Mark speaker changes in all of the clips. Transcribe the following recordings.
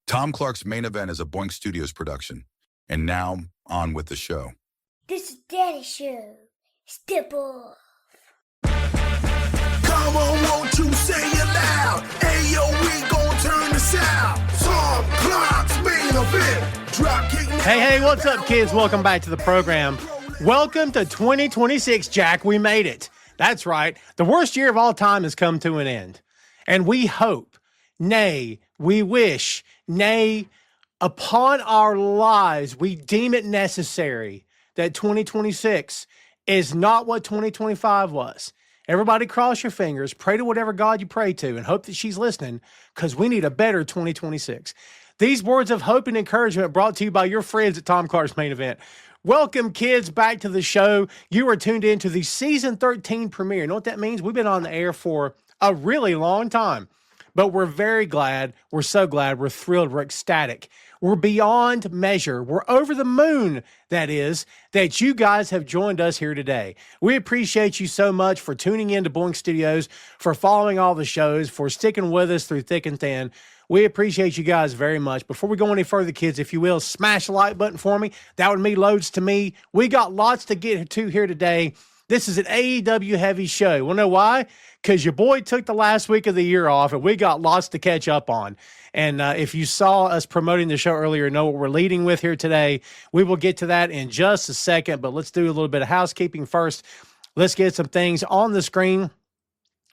Speaker 1: Tom Clark's Main Event is a Boink Studios production. And now, on with the show.
Speaker 2: This is Daddy's show. Step off.
Speaker 3: Come on, won't you say it loud? Ayo, we gon' turn this out. Tom Clark's Main Event. Dropkick.
Speaker 4: Hey, what's up, kids? Welcome back to the program. Welcome to 2026, Jack. We made it. That's right. The worst year of all time has come to an end. And we hope, nay, we wish, nay, upon our lives, we deem it necessary that 2026 is not what 2025 was. Everybody cross your fingers, pray to whatever God you pray to, and hope that she's listening, because we need a better 2026. These words of hope and encouragement brought to you by your friends at Tom Clark's Main Event. Welcome, kids, back to the show. You are tuned in to the Season 13 premiere. You know what that means? We've been on the air for a really long time, but we're very glad. We're so glad. We're thrilled. We're ecstatic. We're beyond measure. We're over the moon, that is, that you guys have joined us here today. We appreciate you so much for tuning in to Boink Studios, for following all the shows, for sticking with us through thick and thin. We appreciate you guys very much. Before we go any further, kids, if you will, smash the like button for me. That would mean loads to me. We got lots to get to here today. This is an AEW heavy show. You want to know why? Because your boy took the last week of the year off, and we got lots to catch up on. And if you saw us promoting the show earlier, know what we're leading with here today. We will get to that in just a second, but let's do a little bit of housekeeping first. Let's get some things on the screen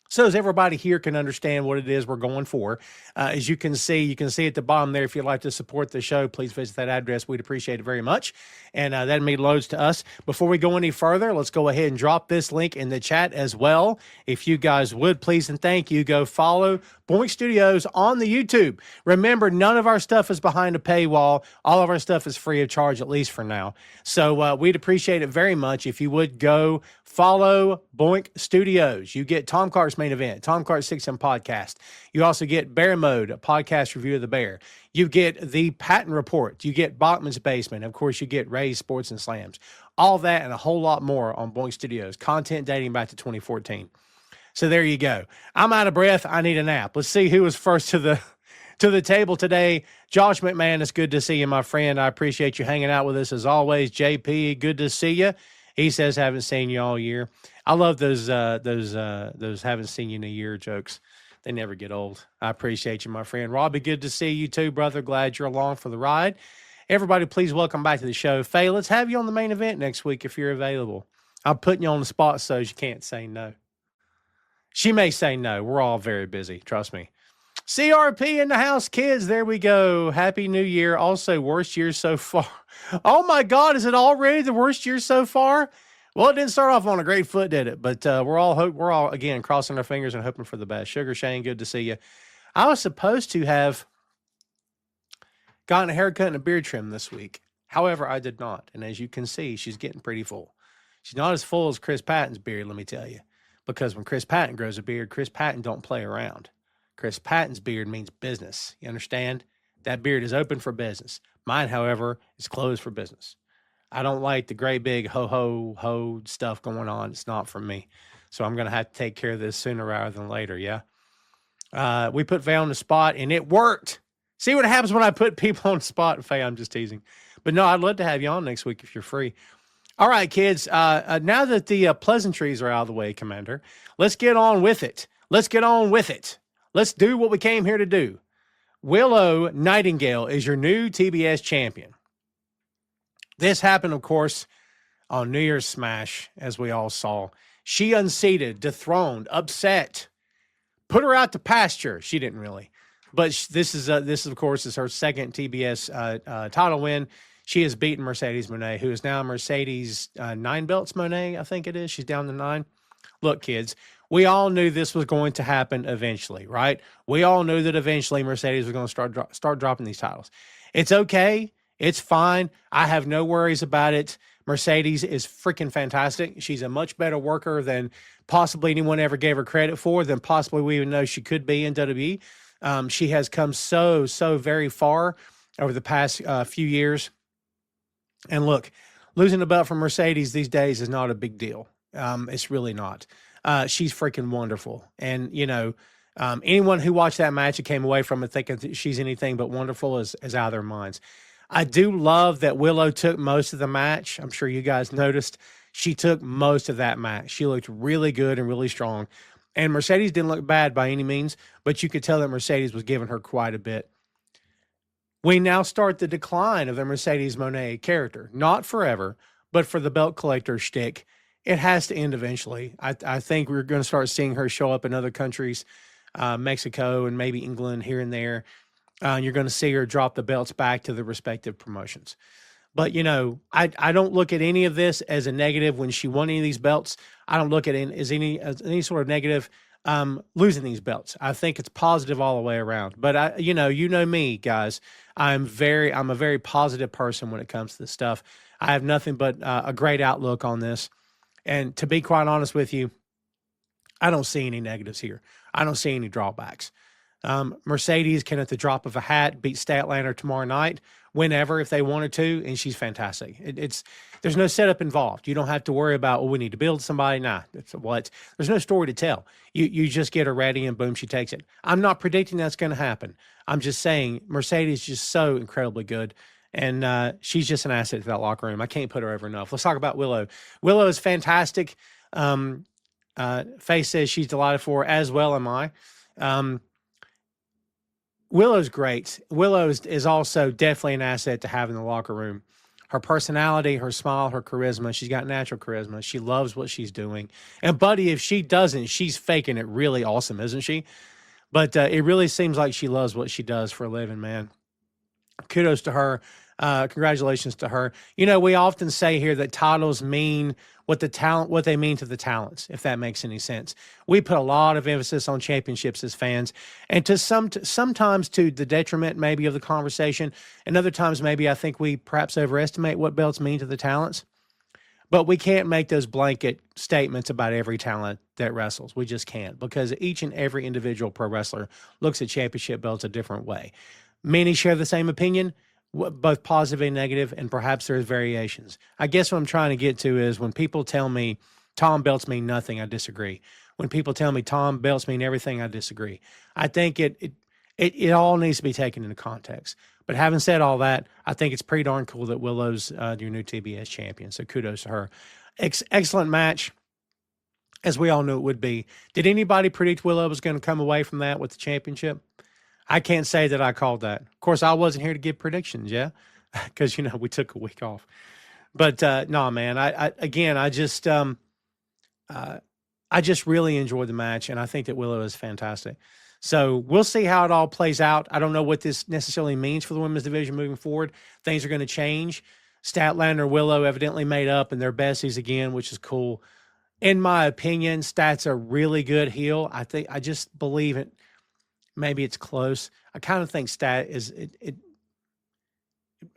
Speaker 4: so as everybody here can understand what it is we're going for. As you can see at the bottom there, if you'd like to support the show, please visit that address. We'd appreciate it very much. And that'd mean loads to us. Before we go any further, let's go ahead and drop this link in the chat as well. If you guys would, please and thank you, go follow Boink Studios on the YouTube. Remember, none of our stuff is behind a paywall. All of our stuff is free of charge, at least for now. So we'd appreciate it very much if you would go follow Boink Studios. You get Tom Clark's Main Event, Tom Clark's 6M Podcast. You also get Bear Mode, a podcast review of the Bear. You get the Patent Report. You get Bachman's Basement. Of course, you get Ray's Sports and Slams. All that and a whole lot more on Boink Studios. Content dating back to 2014. So there you go. I'm out of breath. I need a nap. Let's see who was first to the table today. Josh McMahon, it's good to see you, my friend. I appreciate you hanging out with us as always. JP, good to see you. He says, haven't seen you all year. I love those haven't seen you in a year jokes. They never get old. I appreciate you, my friend. Robbie, good to see you too, brother. Glad you're along for the ride. Everybody, please welcome back to the show. Faye, let's have you on the main event next week if you're available. I'm putting you on the spot so you can't say no. She may say no. We're all very busy. Trust me. CRP in the house, kids. There we go. Happy New Year. Also, worst year so far. Oh, my God. Is it already the worst year so far? Well, it didn't start off on a great foot, did it? But we're all, again, crossing our fingers and hoping for the best. Sugar Shane, good to see you. I was supposed to have gotten a haircut and a beard trim this week. However, I did not. And as you can see, she's getting pretty full. She's not as full as Chris Patton's beard, let me tell you. Because when Chris Patton grows a beard, Chris Patton don't play around. Chris Patton's beard means business. You understand? That beard is open for business. Mine, however, is closed for business. I don't like the great big ho stuff going on. It's not for me. So I'm going to have to take care of this sooner rather than later, yeah? We put Faye on the spot, and it worked. See what happens when I put people on the spot? Faye, I'm just teasing. But no, I'd love to have you on next week if you're free. All right, kids, now that the pleasantries are out of the way, Commander, let's get on with it. Let's get on with it. Let's do what we came here to do. Willow Nightingale is your new TBS champion. This happened, of course, on New Year's Smash, as we all saw. She unseated, dethroned, upset, put her out to pasture. She didn't really. But this is, of course, is her second TBS title win. She has beaten Mercedes Moné, who is now Mercedes 9 belts Moné, I think it is. She's down to 9. Look, kids, we all knew this was going to happen eventually, right? We all knew that eventually Mercedes was going to start dropping these titles. It's okay. It's fine. I have no worries about it. Mercedes is freaking fantastic. She's a much better worker than possibly anyone ever gave her credit for, than possibly we even know she could be in WWE. She has come so very far over the past few years. And look, losing a belt from Mercedes these days is not a big deal. It's really not. She's freaking wonderful. And, you know, Anyone who watched that match and came away from it thinking that she's anything but wonderful is out of their minds. I do love that Willow took most of the match. I'm sure you guys noticed she took most of that match. She looked really good and really strong. And Mercedes didn't look bad by any means, but you could tell that Mercedes was giving her quite a bit. We now start the decline of the Mercedes Moné character. Not forever, but for the belt collector shtick, it has to end eventually. I think we're going to start seeing her show up in other countries, Mexico and maybe England here and there. You're going to see her drop the belts back to the respective promotions. But, you know, I don't look at any of this as a negative when she won any of these belts. I don't look at it as any sort of negative losing these belts. I think it's positive all the way around. But, you know me, guys. I'm a very positive person when it comes to this stuff. I have nothing but a great outlook on this. And to be quite honest with you, I don't see any negatives here. I don't see any drawbacks. Mercedes can, at the drop of a hat, beat Statlander tomorrow night, whenever, if they wanted to, and she's fantastic. There's no setup involved. You don't have to worry about, we need to build somebody. Nah, there's no story to tell. You just get her ready, and boom, she takes it. I'm not predicting that's going to happen. I'm just saying Mercedes is just so incredibly good, and she's just an asset to that locker room. I can't put her over enough. Let's talk about Willow. Willow is fantastic. Faye says she's delighted for her, as well am I. Willow's great. Willow is also definitely an asset to have in the locker room. Her personality, her smile, her charisma. She's got natural charisma. She loves what she's doing. And, buddy, if she doesn't, she's faking it really awesome, isn't she? But it really seems like she loves what she does for a living, man. Kudos to her. Congratulations to her. You know, we often say here that titles mean what they mean to the talents, if that makes any sense. We put a lot of emphasis on championships as fans, and sometimes to the detriment maybe of the conversation, and other times maybe I think we perhaps overestimate what belts mean to the talents. But we can't make those blanket statements about every talent that wrestles. We just can't, because each and every individual pro wrestler looks at championship belts a different way. Many share the same opinion, both positive and negative, and perhaps there's variations. I guess what I'm trying to get to is when people tell me Tom belts mean nothing, I disagree. When people tell me Tom belts mean everything, I disagree. I think it all needs to be taken into context. But having said all that, I think it's pretty darn cool that Willow's your new TBS champion. So kudos to her. Excellent match, as we all knew it would be. Did anybody predict Willow was going to come away from that with the championship? I can't say that I called that. Of course, I wasn't here to give predictions, yeah, because, we took a week off. But, no, man, I just really enjoyed the match, and I think that Willow is fantastic. So we'll see how it all plays out. I don't know what this necessarily means for the women's division moving forward. Things are going to change. Statlander, Willow evidently made up, and they're besties again, which is cool. In my opinion, Stat's a really good heel. I just believe it. Maybe it's close. I kind of think Stat is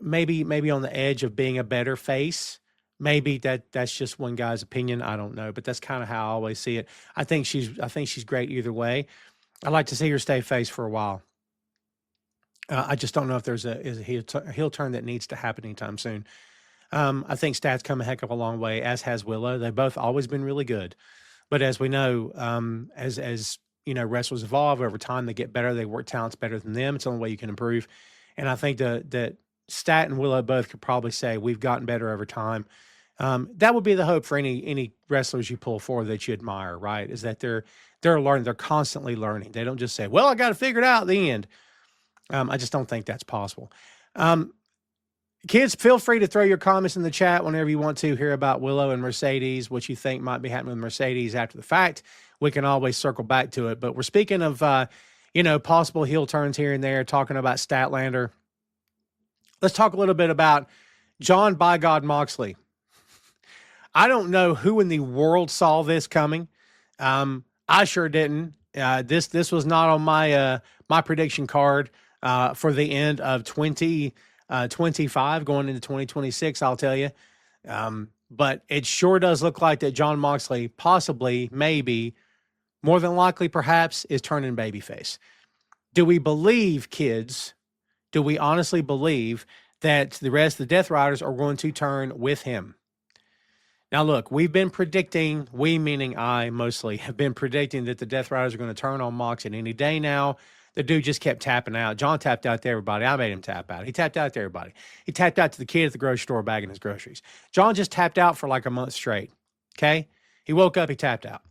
Speaker 4: maybe on the edge of being a better face. Maybe that's just one guy's opinion. I don't know, but that's kind of how I always see it. I think she's great either way. I'd like to see her stay face for a while. I just don't know if there's a heel turn that needs to happen anytime soon. I think Stat's come a heck of a long way, as has Willow. They've both always been really good, but as we know, as wrestlers evolve over time, they get better. They work talents better than them. It's the only way you can improve. And I think that Stat and Willow both could probably say we've gotten better over time. That would be the hope for any wrestlers you pull forward that you admire, right? Is that they're learning. They're constantly learning. They don't just say, well, I got to figure it out at the end. I just don't think that's possible. Kids, feel free to throw your comments in the chat whenever you want to hear about Willow and Mercedes, what you think might be happening with Mercedes after the fact. We can always circle back to it. But we're speaking of, possible heel turns here and there, talking about Statlander. Let's talk a little bit about Jon "By God" Moxley. I don't know who in the world saw this coming. I sure didn't. This was not on my prediction card for the end of 2025 going into 2026, I'll tell you. But it sure does look like that Jon Moxley possibly, maybe, more than likely, perhaps, is turning babyface. Do we believe, kids, do we honestly believe that the rest of the Death Riders are going to turn with him? Now, look, we've been predicting, we meaning I mostly, have been predicting that the Death Riders are going to turn on Mox at any day now. The dude just kept tapping out. Jon tapped out to everybody. I made him tap out. He tapped out to everybody. He tapped out to the kid at the grocery store bagging his groceries. Jon just tapped out for like a month straight. Okay? He woke up, he tapped out.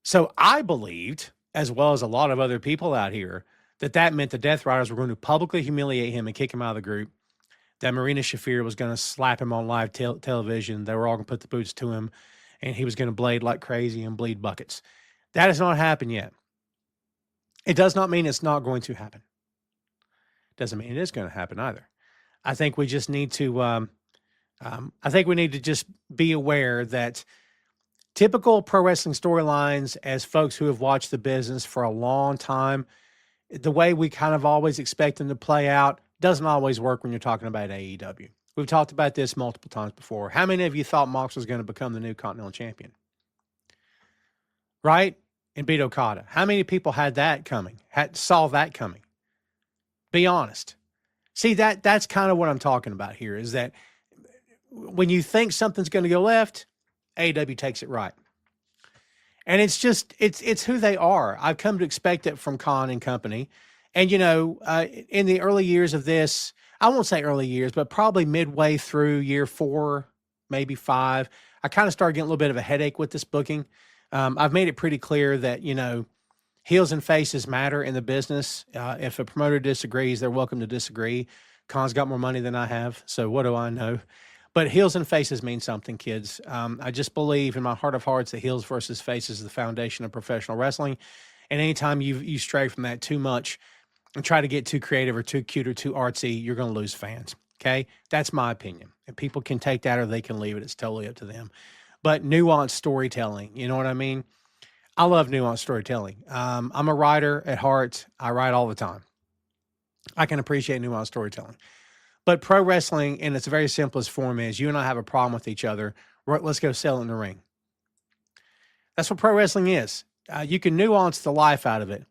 Speaker 4: So I believed, as well as a lot of other people out here, that meant the Death Riders were going to publicly humiliate him and kick him out of the group. That Marina Shafir was going to slap him on live television. They were all going to put the boots to him, and he was going to blade like crazy and bleed buckets. That has not happened yet. It does not mean it's not going to happen. Doesn't mean it is going to happen either. I think we just need to. I think we need to just be aware that typical pro wrestling storylines, as folks who have watched the business for a long time, the way we kind of always expect them to play out doesn't always work when you're talking about AEW. We've talked about this multiple times before. How many of you thought Mox was going to become the new Continental Champion? Right? And beat Okada. How many people had that coming? Saw that coming? Be honest. See, that's kind of what I'm talking about here, is that when you think something's going to go left, AEW takes it right. And it's just, it's who they are. I've come to expect it from Khan and company. And, you know, in the early years of this, I won't say early years, but probably midway through year 4, maybe 5, I kind of started getting a little bit of a headache with this booking. I've made it pretty clear that, you know, heels and faces matter in the business. If a promoter disagrees, they're welcome to disagree. Khan's got more money than I have, so what do I know? But heels and faces mean something, kids. I just believe in my heart of hearts that heels versus faces is the foundation of professional wrestling. And anytime you stray from that too much and try to get too creative or too cute or too artsy, you're going to lose fans, okay? That's my opinion. And people can take that or they can leave it. It's totally up to them. But nuanced storytelling, you know what I mean? I love nuanced storytelling. I'm a writer at heart. I write all the time. I can appreciate nuanced storytelling. But pro wrestling, in its very simplest form, is you and I have a problem with each other. Let's go sell it in the ring. That's what pro wrestling is. You can nuance the life out of it.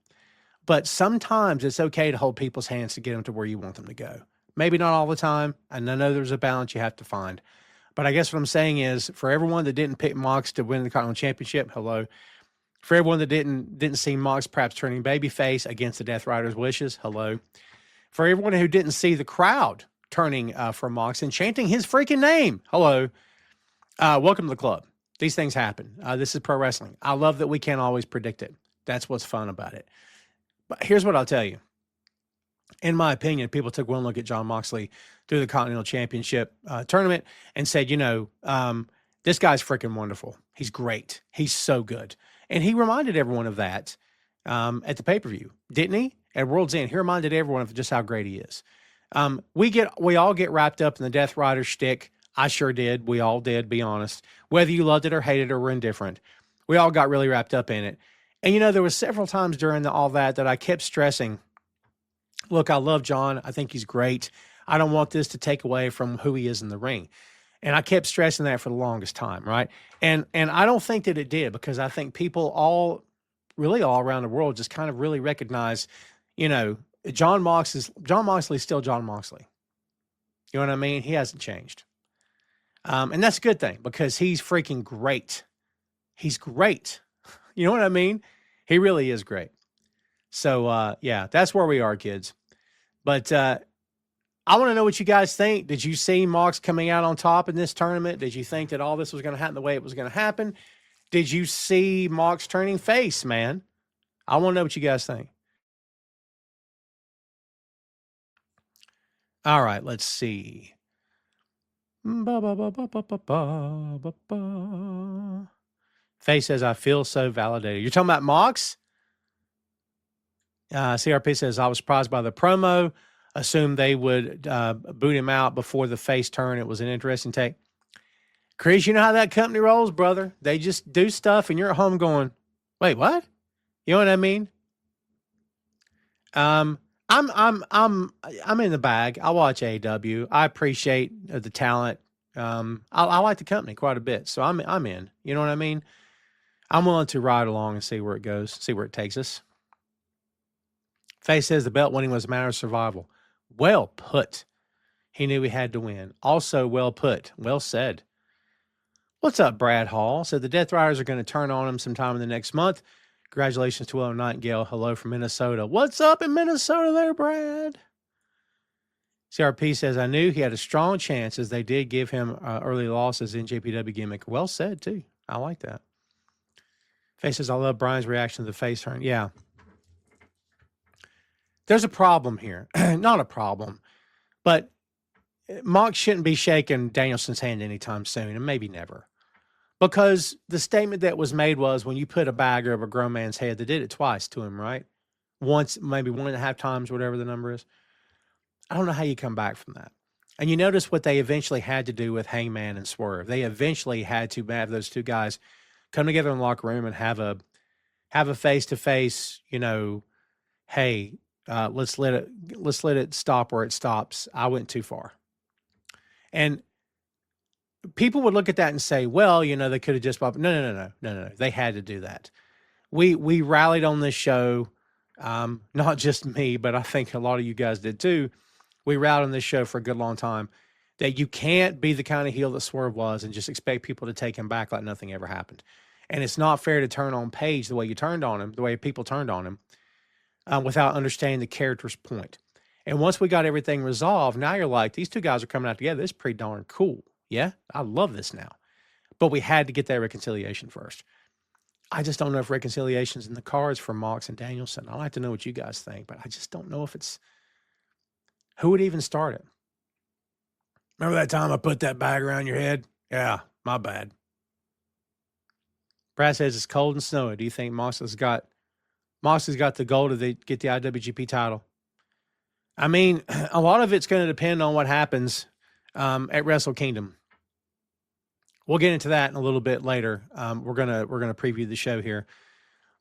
Speaker 4: But sometimes it's okay to hold people's hands to get them to where you want them to go. Maybe not all the time. And I know there's a balance you have to find. But I guess what I'm saying is, for everyone that didn't pick Mox to win the Continental Championship, hello. For everyone that didn't see Mox perhaps turning babyface against the Death Riders' wishes, hello. For everyone who didn't see the crowd turning for Mox and chanting his freaking name, hello. Welcome to the club. These things happen. This is pro wrestling. I love that we can't always predict it. That's what's fun about it. But here's what I'll tell you. In my opinion, people took one look at Jon Moxley through the Continental Championship tournament and said, you know, this guy's freaking wonderful. He's great. He's so good. And he reminded everyone of that at the pay-per-view, didn't he? At World's End, he reminded everyone of just how great he is. We all get wrapped up in the Death Rider shtick. I sure did. We all did, be honest. Whether you loved it or hated it or were indifferent, we all got really wrapped up in it. And, you know, there was several times during all that I kept stressing, look, I love Jon. I think he's great. I don't want this to take away from who he is in the ring. And I kept stressing that for the longest time, right? And I don't think that it did, because I think people all around the world just kind of really recognize, you know, Jon Moxley is still Jon Moxley. You know what I mean? He hasn't changed. And that's a good thing, because he's freaking great. He's great. You know what I mean? He really is great. So, yeah, that's where we are, kids. But I want to know what you guys think. Did you see Mox coming out on top in this tournament? Did you think that all this was going to happen the way it was going to happen? Did you see Mox turning face, man? I want to know what you guys think. All right, let's see. Faye says, I feel so validated. You're talking about Mox? CRP says, I was surprised by the promo. Assumed they would boot him out before the face turn. It was an interesting take. Chris, you know how that company rolls, brother. They just do stuff, and you're at home going, wait, what? You know what I mean? I'm in the bag. I watch AEW. I appreciate the talent. I like the company quite a bit, so I'm in. You know what I mean? I'm willing to ride along and see where it goes, see where it takes us. Faye says the belt winning was a matter of survival. Well put. He knew he had to win. Also well put. Well said. What's up, Brad Hall? So the Death Riders are going to turn on him sometime in the next month. Congratulations to Will Nightingale. Hello from Minnesota. What's up in Minnesota there, Brad? CRP says, I knew he had a strong chance as they did give him early losses in JPW gimmick. Well said, too. I like that. Face says, I love Brian's reaction to the face turn. Yeah. There's a problem here. Not a problem, but Mox shouldn't be shaking Danielson's hand anytime soon, and maybe never. Because the statement that was made was when you put a bag over a grown man's head, they did it twice to him, right? Once, maybe 1.5 times, whatever the number is. I don't know how you come back from that. And you notice what they eventually had to do with Hangman and Swerve. They eventually had to have those two guys come together in the locker room and have a face-to-face, hey, let's let it stop where it stops. I went too far. And people would look at that and say, well, they could have just no. They had to do that. We rallied on this show. Not just me, but I think a lot of you guys did too. We rallied on this show for a good long time that you can't be the kind of heel that Swerve was and just expect people to take him back like nothing ever happened. And it's not fair to turn on Paige the way you turned on him, the way people turned on him, without understanding the character's point. And once we got everything resolved, now you're like, these two guys are coming out together. This is pretty darn cool. Yeah, I love this now. But we had to get that reconciliation first. I just don't know if reconciliation's in the cards for Mox and Danielson. I'd like to know what you guys think, but I just don't know if it's... Who would even start it? Remember that time I put that bag around your head? Yeah, my bad. Brad says it's cold and snowy. Do you think Mox has got the goal to get the IWGP title? I mean, a lot of it's going to depend on what happens at Wrestle Kingdom. We'll get into that in a little bit later. We're gonna preview the show here.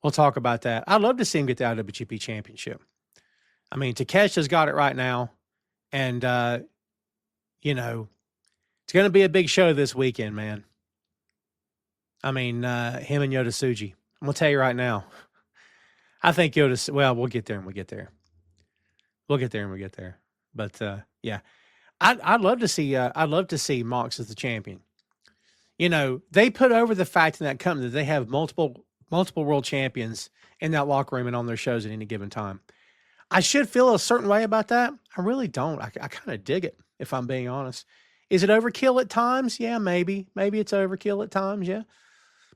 Speaker 4: We'll talk about that. I'd love to see him get the IWGP Championship. I mean, Takesha's got it right now, and it's going to be a big show this weekend, man. I mean, him and Yota Tsuji. I'm gonna tell you right now. I think Yota. Well, we'll get there and we get there. But yeah, I'd love to see. I'd love to see Mox as the champion. They put over the fact in that company that they have multiple world champions in that locker room and on their shows at any given time. I should feel a certain way about that. I really don't. I kind of dig it, if I'm being honest. Is it overkill at times? Yeah, maybe. Maybe it's overkill at times, yeah.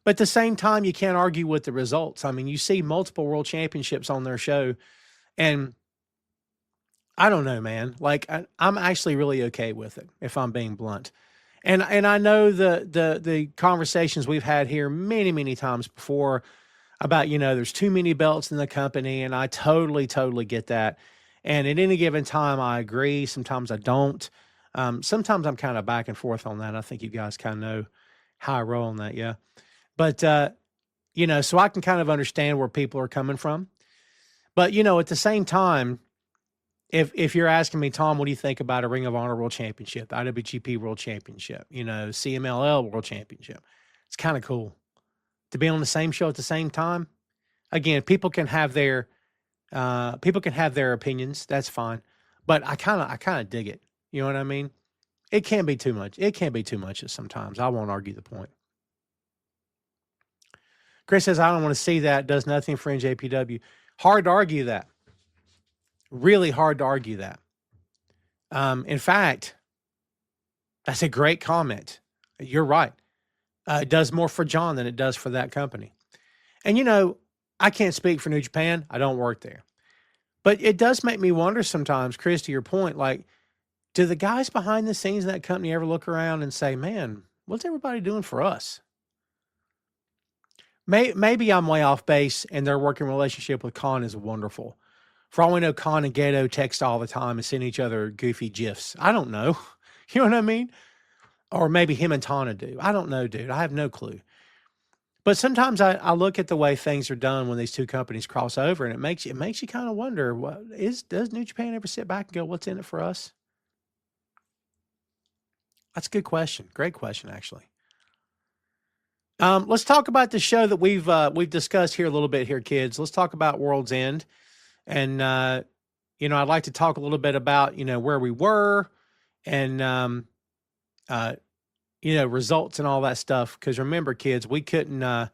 Speaker 4: But at the same time, you can't argue with the results. I mean, you see multiple world championships on their show, and I don't know, man. Like, I'm actually really okay with it, if I'm being blunt. And I know the conversations we've had here many, many times before about, there's too many belts in the company, and I totally get that. And at any given time, I agree. Sometimes I don't. Sometimes I'm kind of back and forth on that. I think you guys kind of know how I roll on that, yeah. But, so I can kind of understand where people are coming from. But, at the same time, if you're asking me, Tom, what do you think about a Ring of Honor World Championship, IWGP World Championship, CMLL World Championship? It's kind of cool to be on the same show at the same time. Again, people can have their opinions. That's fine, but I kind of dig it. You know what I mean? It can be too much. It can be too much sometimes. I won't argue the point. Chris says, I don't want to see that. Does nothing for NJPW. Hard to argue that. Really hard to argue that. In fact, that's a great comment. You're right. It does more for John than it does for that company. And, I can't speak for New Japan. I don't work there. But it does make me wonder sometimes, Chris, to your point, like, do the guys behind the scenes of that company ever look around and say, man, what's everybody doing for us? Maybe I'm way off base and their working relationship with Khan is wonderful. For all we know, Khan and Gedo text all the time and send each other goofy GIFs. I don't know. You know what I mean? Or maybe him and Tana do. I don't know, dude. I have no clue. But sometimes I look at the way things are done when these two companies cross over, and it makes you kind of wonder, does New Japan ever sit back and go, what's in it for us? That's a good question. Great question, actually. Let's talk about the show that we've discussed here a little bit here, kids. Let's talk about World's End. And, I'd like to talk a little bit about, where we were and, results and all that stuff. Because remember, kids, we could not.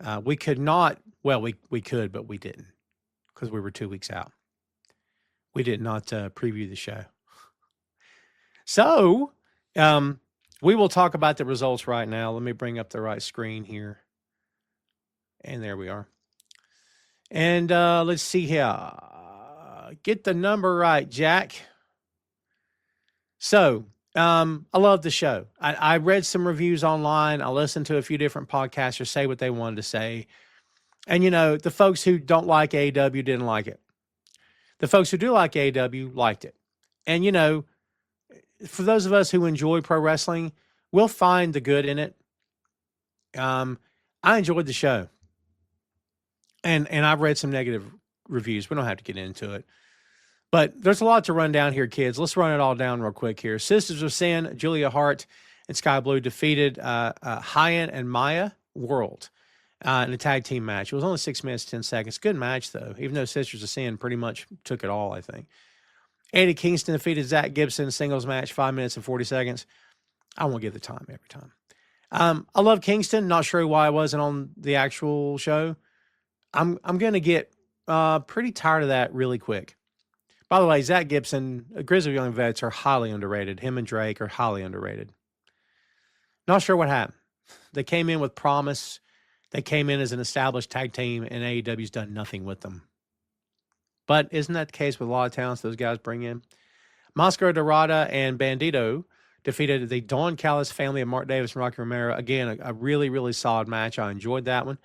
Speaker 4: Well, we could, but we didn't because we were 2 weeks out. We did not preview the show. So we will talk about the results right now. Let me bring up the right screen here. And there we are. And let's see here. Get the number right, Jack. So I love the show. I read some reviews online. I listened to a few different podcasters say what they wanted to say. And, the folks who don't like AEW didn't like it. The folks who do like AEW liked it. And, for those of us who enjoy pro wrestling, we'll find the good in it. I enjoyed the show. And I've read some negative reviews. We don't have to get into it. But there's a lot to run down here, kids. Let's run it all down real quick here. Sisters of Sin, Julia Hart and Sky Blue defeated Hyan and Maya World in a tag team match. It was only 6 minutes, 10 seconds. Good match, though, even though Sisters of Sin pretty much took it all, I think. Eddie Kingston defeated Zach Gibson singles match, 5 minutes and 40 seconds. I won't give the time every time. I love Kingston. Not sure why I wasn't on the actual show. I'm going to get pretty tired of that really quick. By the way, Zach Gibson, Grizzly Young Vets are highly underrated. Him and Drake are highly underrated. Not sure what happened. They came in with promise. They came in as an established tag team, and AEW's done nothing with them. But isn't that the case with a lot of talents those guys bring in? Mascara Dorada and Bandito defeated the Don Callis family of Mark Davis and Rocky Romero. Again, a really, really solid match. I enjoyed that one.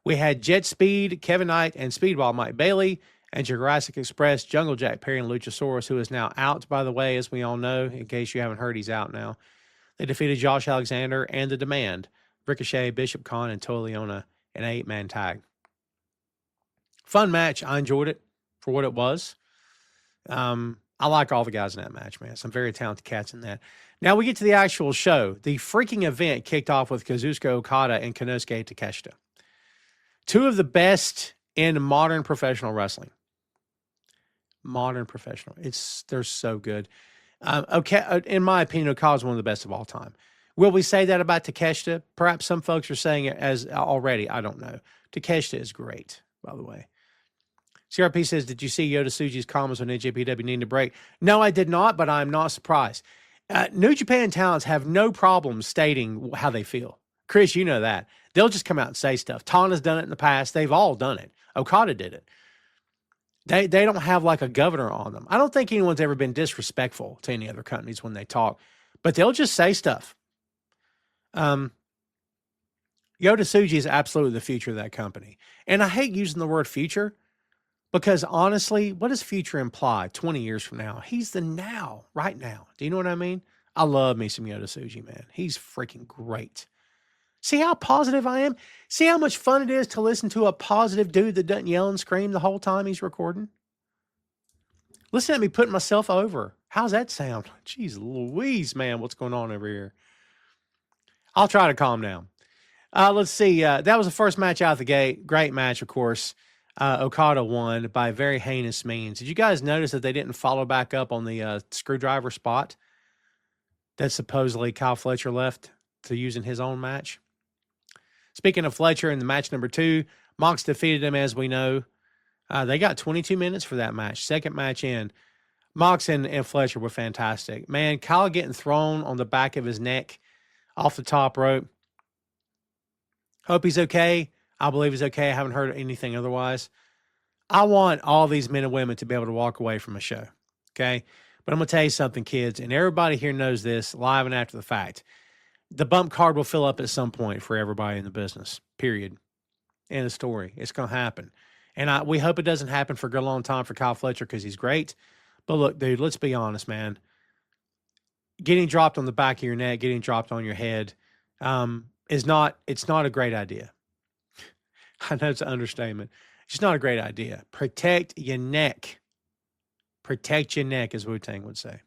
Speaker 4: We had Jet Speed, Kevin Knight, and Speedball Mike Bailey, and Jurassic Express, Jungle Jack Perry, and Luchasaurus, who is now out, by the way, as we all know. In case you haven't heard, he's out now. They defeated Josh Alexander and The Demand, Ricochet, Bishop Khan, and Toa Leona in an 8-man tag. Fun match. I enjoyed it for what it was. I like all the guys in that match, man. Some very talented cats in that. Now we get to the actual show. The freaking event kicked off with Kazuchika Okada and Konosuke Takeshita. Two of the best in modern professional wrestling. Modern professional. They're so good. Okay, in my opinion, Okada's one of the best of all time. Will we say that about Takeshita? Perhaps some folks are saying it as already. I don't know. Takeshita is great, by the way. CRP says, did you see Yoda Tsuji's comments on NJPW needing a break? No, I did not, but I'm not surprised. New Japan talents have no problem stating how they feel. Chris, you know that. They'll just come out and say stuff. Tana's done it in the past. They've all done it. Okada did it. They don't have like a governor on them. I don't think anyone's ever been disrespectful to any other companies when they talk, but they'll just say stuff. Yoda Tsuji is absolutely the future of that company. And I hate using the word future because honestly, what does future imply 20 years from now? He's the now, right now. Do you know what I mean? I love me some Yoda Tsuji, man. He's freaking great. See how positive I am? See how much fun it is to listen to a positive dude that doesn't yell and scream the whole time he's recording? Listen to me putting myself over. How's that sound? Jeez Louise, man, what's going on over here? I'll try to calm down. Let's see. That was the first match out of the gate. Great match, of course. Okada won by very heinous means. Did you guys notice that they didn't follow back up on the screwdriver spot that supposedly Kyle Fletcher left to use in his own match? Speaking of Fletcher, in the match number 2, Mox defeated him, as we know. They got 22 minutes for that match. Second match in. Mox and Fletcher were fantastic. Man, Kyle getting thrown on the back of his neck off the top rope. Hope he's okay. I believe he's okay. I haven't heard anything otherwise. I want all these men and women to be able to walk away from a show. Okay? But I'm going to tell you something, kids, and everybody here knows this live and after the fact. The bump card will fill up at some point for everybody in the business, period. End of story. It's going to happen. And we hope it doesn't happen for a good long time for Kyle Fletcher because he's great. But look, dude, let's be honest, man. Getting dropped on the back of your neck, getting dropped on your head it's not a great idea. I know it's an understatement. It's not a great idea. Protect your neck. Protect your neck, as Wu-Tang would say.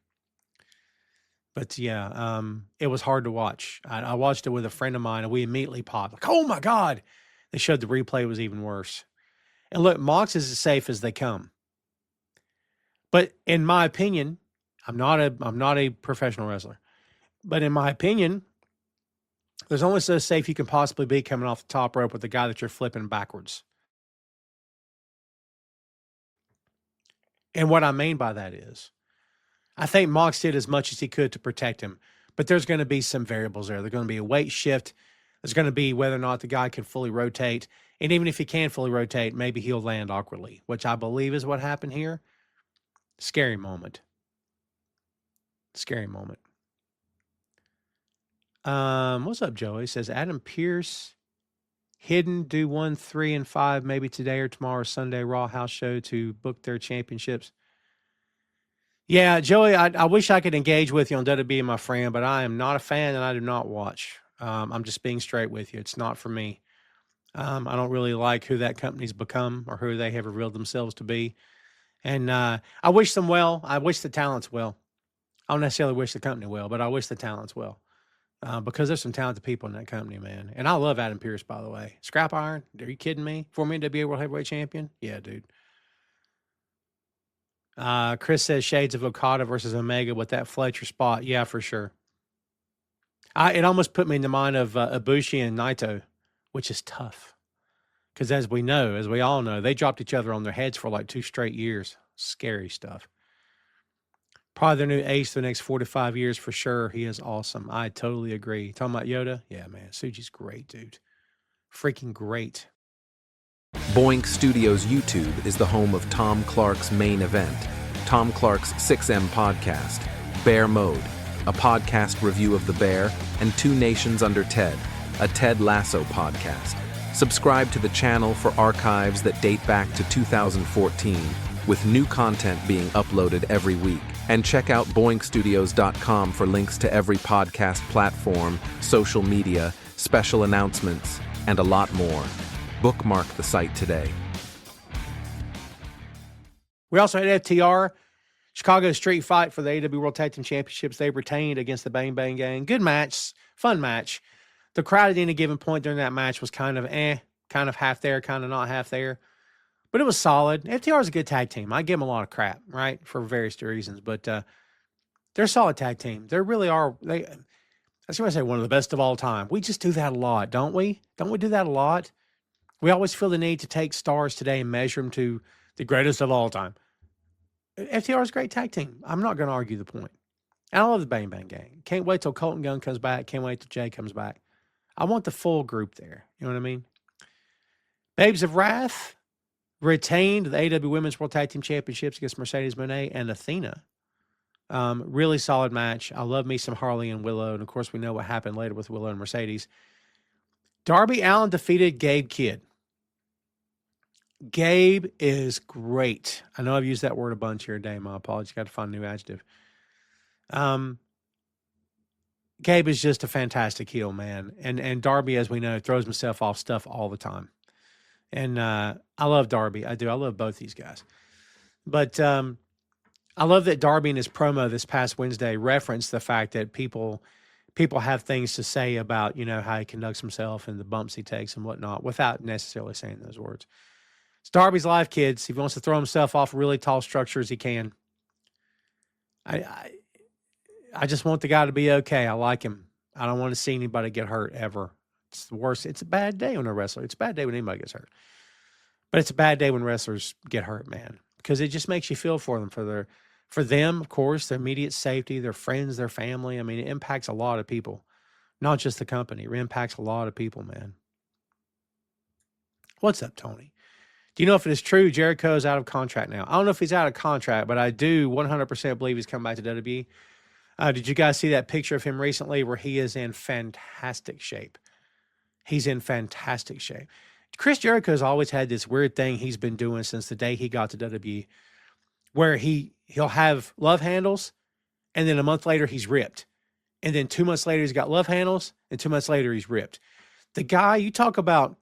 Speaker 4: But yeah, it was hard to watch. I watched it with a friend of mine, and we immediately popped. Like, oh my God. They showed the replay was even worse. And look, Mox is as safe as they come. But in my opinion, I'm not a professional wrestler. But in my opinion, There's only so safe you can possibly be coming off the top rope with the guy that you're flipping backwards. And what I mean by that is, I think Mox did as much as he could to protect him, but there's going to be some variables there. There's going to be a weight shift. There's going to be whether or not the guy can fully rotate. And even if he can fully rotate, maybe he'll land awkwardly, which I believe is what happened here. Scary moment. Scary moment. What's up, Joey? Says Adam Pierce hidden do 1, 3, and 5 maybe today or tomorrow Sunday Raw house show to book their championships. Yeah, Joey, I wish I could engage with you on WWE, my friend, but I am not a fan and I do not watch. I'm just being straight with you. It's not for me. I don't really like who that company's become or who they have revealed themselves to be. And I wish them well. I wish the talents well. I don't necessarily wish the company well, but I wish the talents well. Because there's some talented people in that company, man. And I love Adam Pierce, by the way. Scrap iron? Are you kidding me? Former NWA World Heavyweight Champion? Yeah, dude. Chris says shades of Okada versus Omega with that Fletcher spot. Yeah, for sure. It almost put me in the mind of Ibushi and Naito, which is tough. Because as we all know, they dropped each other on their heads for like 2 straight years. Scary stuff. Probably their new ace for the next 4 to 5 years for sure. He is awesome. I totally agree. Talking about Yoda? Yeah, man. Suji's great, dude. Freaking great.
Speaker 5: Boink Studios YouTube is the home of Tom Clark's main event, Tom Clark's 6M podcast, Bear Mode, a podcast review of The Bear, and Two Nations Under Ted, a Ted Lasso podcast. Subscribe to the channel for archives that date back to 2014, with new content being uploaded every week. And check out boinkstudios.com for links to every podcast platform, social media, special announcements, and a lot more. Bookmark the site today.
Speaker 4: We also had FTR, Chicago Street Fight for the AEW World Tag Team Championships. They retained against the Bang Bang Gang. Good match, fun match. The crowd at any given point during that match was kind of half there, kind of not half there. But it was solid. FTR is a good tag team. I give them a lot of crap, right, for various reasons. But they're a solid tag team. They really are. I was going to say one of the best of all time. We just do that a lot, don't we? Don't we do that a lot? We always feel the need to take stars today and measure them to the greatest of all time. FTR is a great tag team. I'm not going to argue the point. And I love the Bang Bang Gang. Can't wait till Colton Gunn comes back. Can't wait till Jay comes back. I want the full group there. You know what I mean? Babes of Wrath retained the AEW Women's World Tag Team Championships against Mercedes Moné and Athena. Really solid match. I love me some Harley and Willow. And, of course, we know what happened later with Willow and Mercedes. Darby Allin defeated Gabe Kidd. Gabe is great. I know I've used that word a bunch here today. My apologies. Got to find a new adjective. Gabe is just a fantastic heel, man. And Darby, as we know, throws himself off stuff all the time. And I love Darby. I do. I love both these guys. But I love that Darby in his promo this past Wednesday referenced the fact that people have things to say about, how he conducts himself and the bumps he takes and whatnot without necessarily saying those words. It's Darby's life, kids. If he wants to throw himself off really tall structures, he can. I just want the guy to be okay. I like him. I don't want to see anybody get hurt ever. It's the worst. It's a bad day when a wrestler. It's a bad day when anybody gets hurt. But it's a bad day when wrestlers get hurt, man, because it just makes you feel for them, for them, of course, their immediate safety, their friends, their family. I mean, it impacts a lot of people, not just the company. It impacts a lot of people, man. What's up, Tony? Do you know if it is true Jericho's out of contract now? I don't know if he's out of contract, but I do 100% believe he's coming back to WWE. Did you guys see that picture of him recently where he is in fantastic shape? He's in fantastic shape. Chris Jericho's always had this weird thing he's been doing since the day he got to WWE, where he'll have love handles, and then a month later he's ripped. And then 2 months later he's got love handles, and 2 months later he's ripped. The guy, you talk about,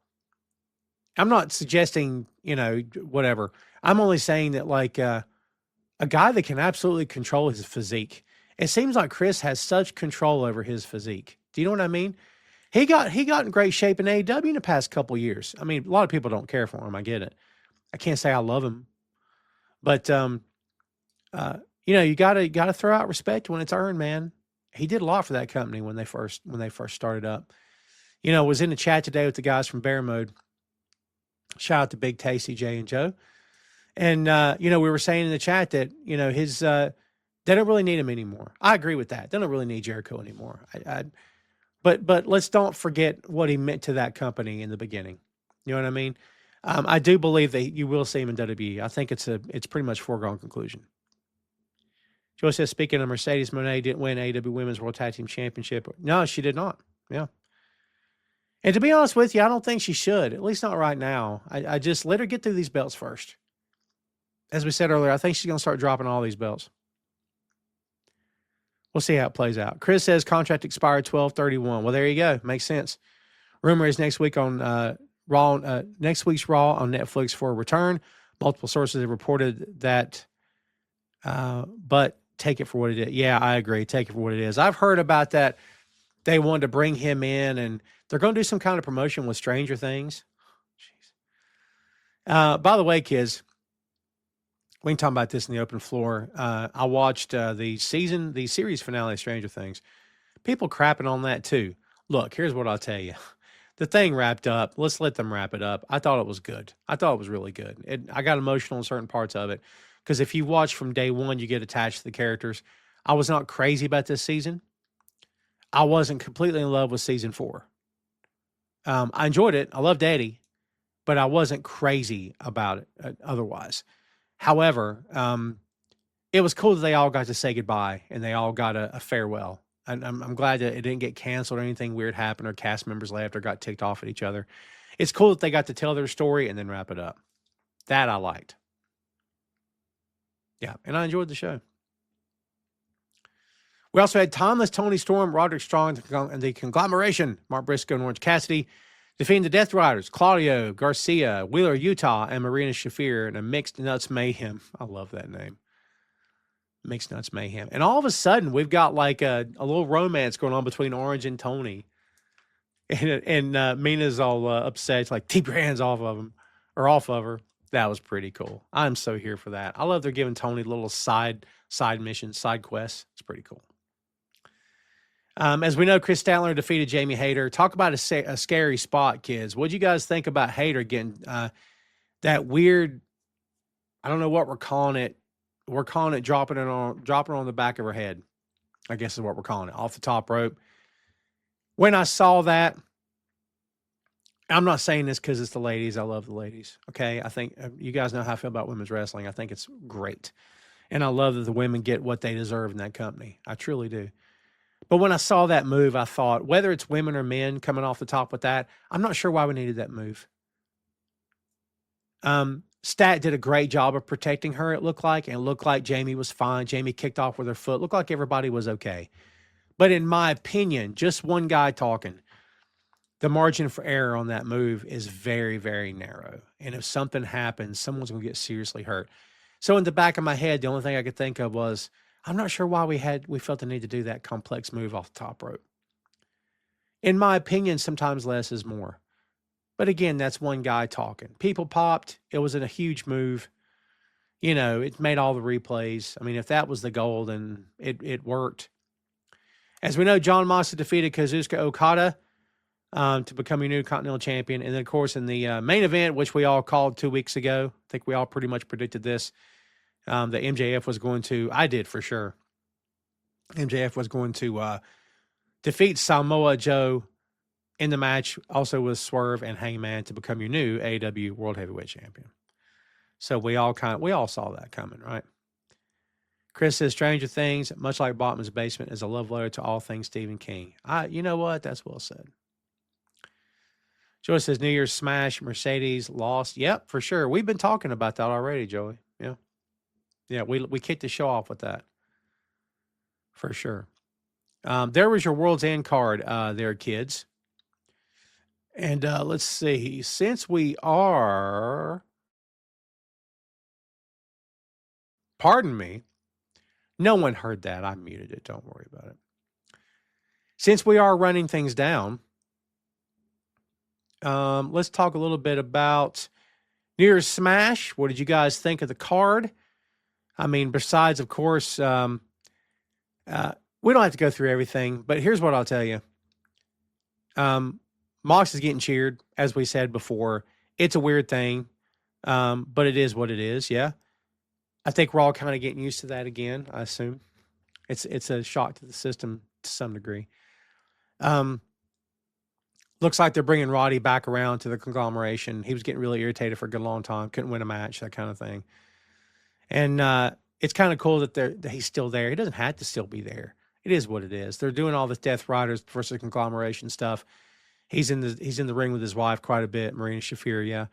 Speaker 4: I'm not suggesting, whatever. I'm only saying that a guy that can absolutely control his physique. It seems like Chris has such control over his physique. Do you know what I mean? He got in great shape in AEW in the past couple years. I mean, a lot of people don't care for him. I get it. I can't say I love him, but you gotta throw out respect when it's earned, man. He did a lot for that company when they first started up. Was in the chat today with the guys from Bear Mode. Shout out to Big Tasty, Jay and Joe. And, we were saying in the chat that, they don't really need him anymore. I agree with that. They don't really need Jericho anymore. But let's don't forget what he meant to that company in the beginning. You know what I mean? I do believe that you will see him in WWE. I think it's pretty much foregone conclusion. Joe says, speaking of Mercedes Moné, didn't win AEW Women's World Tag Team Championship. No, she did not. Yeah. And to be honest with you, I don't think she should, at least not right now. I just let her get through these belts first. As we said earlier, I think she's going to start dropping all these belts. We'll see how it plays out. Chris says contract expired 12/31. Well, there you go. Makes sense. Rumor is next week's Raw on Netflix for a return. Multiple sources have reported that, but take it for what it is. Yeah, I agree. Take it for what it is. I've heard about that. They wanted to bring him in, and they're going to do some kind of promotion with Stranger Things. Jeez. By the way, kids, we can talk about this in the open floor. I watched the series finale of Stranger Things. People crapping on that too. Look, here's what I'll tell you. The thing wrapped up. Let's let them wrap it up. I thought it was good. I thought it was really good. I got emotional in certain parts of it because if you watch from day one, you get attached to the characters. I was not crazy about this season. I wasn't completely in love with season 4. I enjoyed it. I loved Eddie, but I wasn't crazy about it otherwise. However, it was cool that they all got to say goodbye and they all got a farewell. And I'm glad that it didn't get canceled or anything weird happened or cast members left or got ticked off at each other. It's cool that they got to tell their story and then wrap it up. That I liked. Yeah, and I enjoyed the show. We also had Timeless Tony Storm, Roderick Strong, and the Conglomeration, Mark Briscoe and Orange Cassidy, defeating the Death Riders, Claudio, Garcia, Wheeler, Utah, and Marina Shafir in a Mixed Nuts Mayhem. I love that name. Mixed Nuts Mayhem. And all of a sudden, we've got like a little romance going on between Orange and Tony. And Mina's all upset. It's like, keep your hands off of him or off of her. That was pretty cool. I'm so here for that. I love they're giving Tony little side missions, side quests. It's pretty cool. As we know, Chris Statler defeated Jamie Hayter. Talk about a scary spot, kids. What do you guys think about Hayter getting that weird? I don't know what we're calling it. We're calling it dropping her on the back of her head. I guess is what we're calling it, off the top rope. When I saw that, I'm not saying this because it's the ladies. I love the ladies. Okay, I think you guys know how I feel about women's wrestling. I think it's great, and I love that the women get what they deserve in that company. I truly do. But when I saw that move, I thought, whether it's women or men coming off the top with that, I'm not sure why we needed that move. Stat did a great job of protecting her, it looked like, and it looked like Jamie was fine. Jamie kicked off with her foot. Looked like everybody was okay. But in my opinion, just one guy talking, the margin for error on that move is very, very narrow. And if something happens, someone's going to get seriously hurt. So in the back of my head, the only thing I could think of was, I'm not sure why we felt the need to do that complex move off the top rope. In my opinion, sometimes less is more. But again, that's one guy talking. People popped. It wasn't a huge move. It made all the replays. I mean, if that was the goal, then it worked. As we know, Jon Moxley defeated Kazuchika Okada to become your new Continental Champion. And then, of course, in the main event, which we all called 2 weeks ago, I think we all pretty much predicted this, that MJF was going to, I did for sure, MJF was going to defeat Samoa Joe in the match, also with Swerve and Hangman to become your new AEW World Heavyweight Champion. So we all saw that coming, right? Chris says, Stranger Things, much like Botman's Basement, is a love letter to all things Stephen King. You know what? That's well said. Joey says, New Year's Smash, Mercedes lost. Yep, for sure. We've been talking about that already, Joey. Yeah. Yeah, we kicked the show off with that. For sure. There was your World's End card there, kids. And let's see. Since we are... Pardon me. No one heard that. I muted it. Don't worry about it. Since we are running things down, let's talk a little bit about New Year's Smash. What did you guys think of the card? I mean, besides, of course, we don't have to go through everything, but here's what I'll tell you. Mox is getting cheered, as we said before. It's a weird thing, but it is what it is. Yeah, I think we're all kind of getting used to that again. I assume it's a shock to the system to some degree. Looks like they're bringing Roddy back around to the conglomeration. He was getting really irritated for a good long time, couldn't win a match, that kind of thing. And it's kind of cool that he's still there. He doesn't have to still be there. It is what it is. They're doing all this Death Riders versus conglomeration stuff. He's in the ring with his wife quite a bit, Marina Shafir, yeah.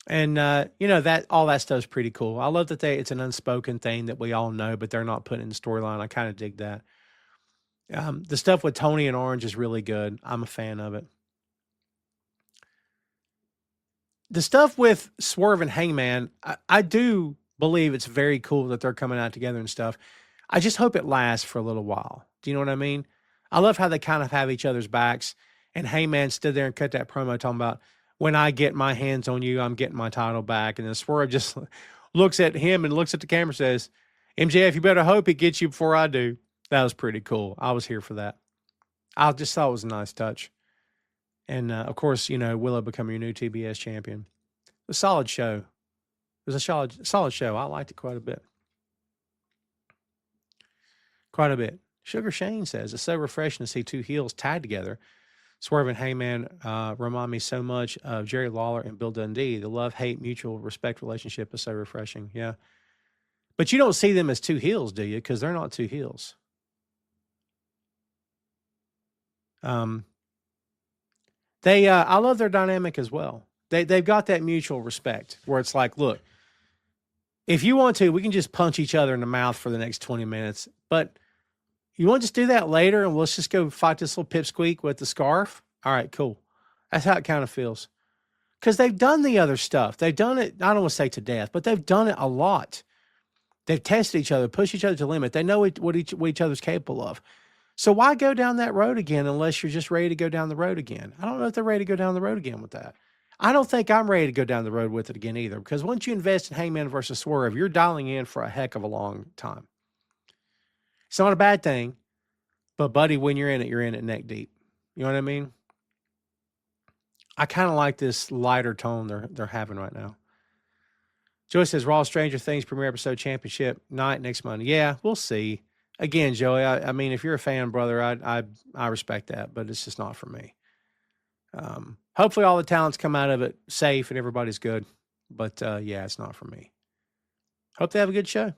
Speaker 4: And that all that stuff's pretty cool. I love that it's an unspoken thing that we all know, but they're not putting in the storyline. I kind of dig that. The stuff with Tony and Orange is really good. I'm a fan of it. The stuff with Swerve and Hangman, I do believe it's very cool that they're coming out together and stuff. I just hope it lasts for a little while. Do you know what I mean? I love how they kind of have each other's backs. And Hangman stood there and cut that promo talking about, when I get my hands on you, I'm getting my title back. And then Swerve just looks at him and looks at the camera and says, MJF, you better hope it gets you before I do. That was pretty cool. I was here for that. I just thought it was a nice touch. And, of course, Willow becoming your new TBS champion. A solid show. It was a solid show. I liked it quite a bit. Quite a bit. Sugar Shane says, it's so refreshing to see two heels tied together. Swerve and Hangman remind me so much of Jerry Lawler and Bill Dundee. The love-hate, mutual respect relationship is so refreshing. Yeah. But you don't see them as two heels, do you? Because they're not two heels. I love their dynamic as well. They've got that mutual respect where it's like, look, if you want to, we can just punch each other in the mouth for the next 20 minutes. But you want to just do that later and let's just go fight this little pipsqueak with the scarf? All right, cool. That's how it kind of feels. Because they've done the other stuff. They've done it, I don't want to say to death, but they've done it a lot. They've tested each other, pushed each other to the limit. They know what each other's capable of. So why go down that road again unless you're just ready to go down the road again? I don't know if they're ready to go down the road again with that. I don't think I'm ready to go down the road with it again either, because once you invest in Hangman versus Swerve, you're dialing in for a heck of a long time. It's not a bad thing, but buddy, when you're in it neck deep. You know what I mean? I kind of like this lighter tone they're having right now. Joey says, Raw Stranger Things premiere episode championship night next Monday. Yeah, we'll see. Again, Joey, I mean, if you're a fan, brother, I respect that, but it's just not for me. Hopefully all the talents come out of it safe and everybody's good. But, yeah, it's not for me. Hope they have a good show.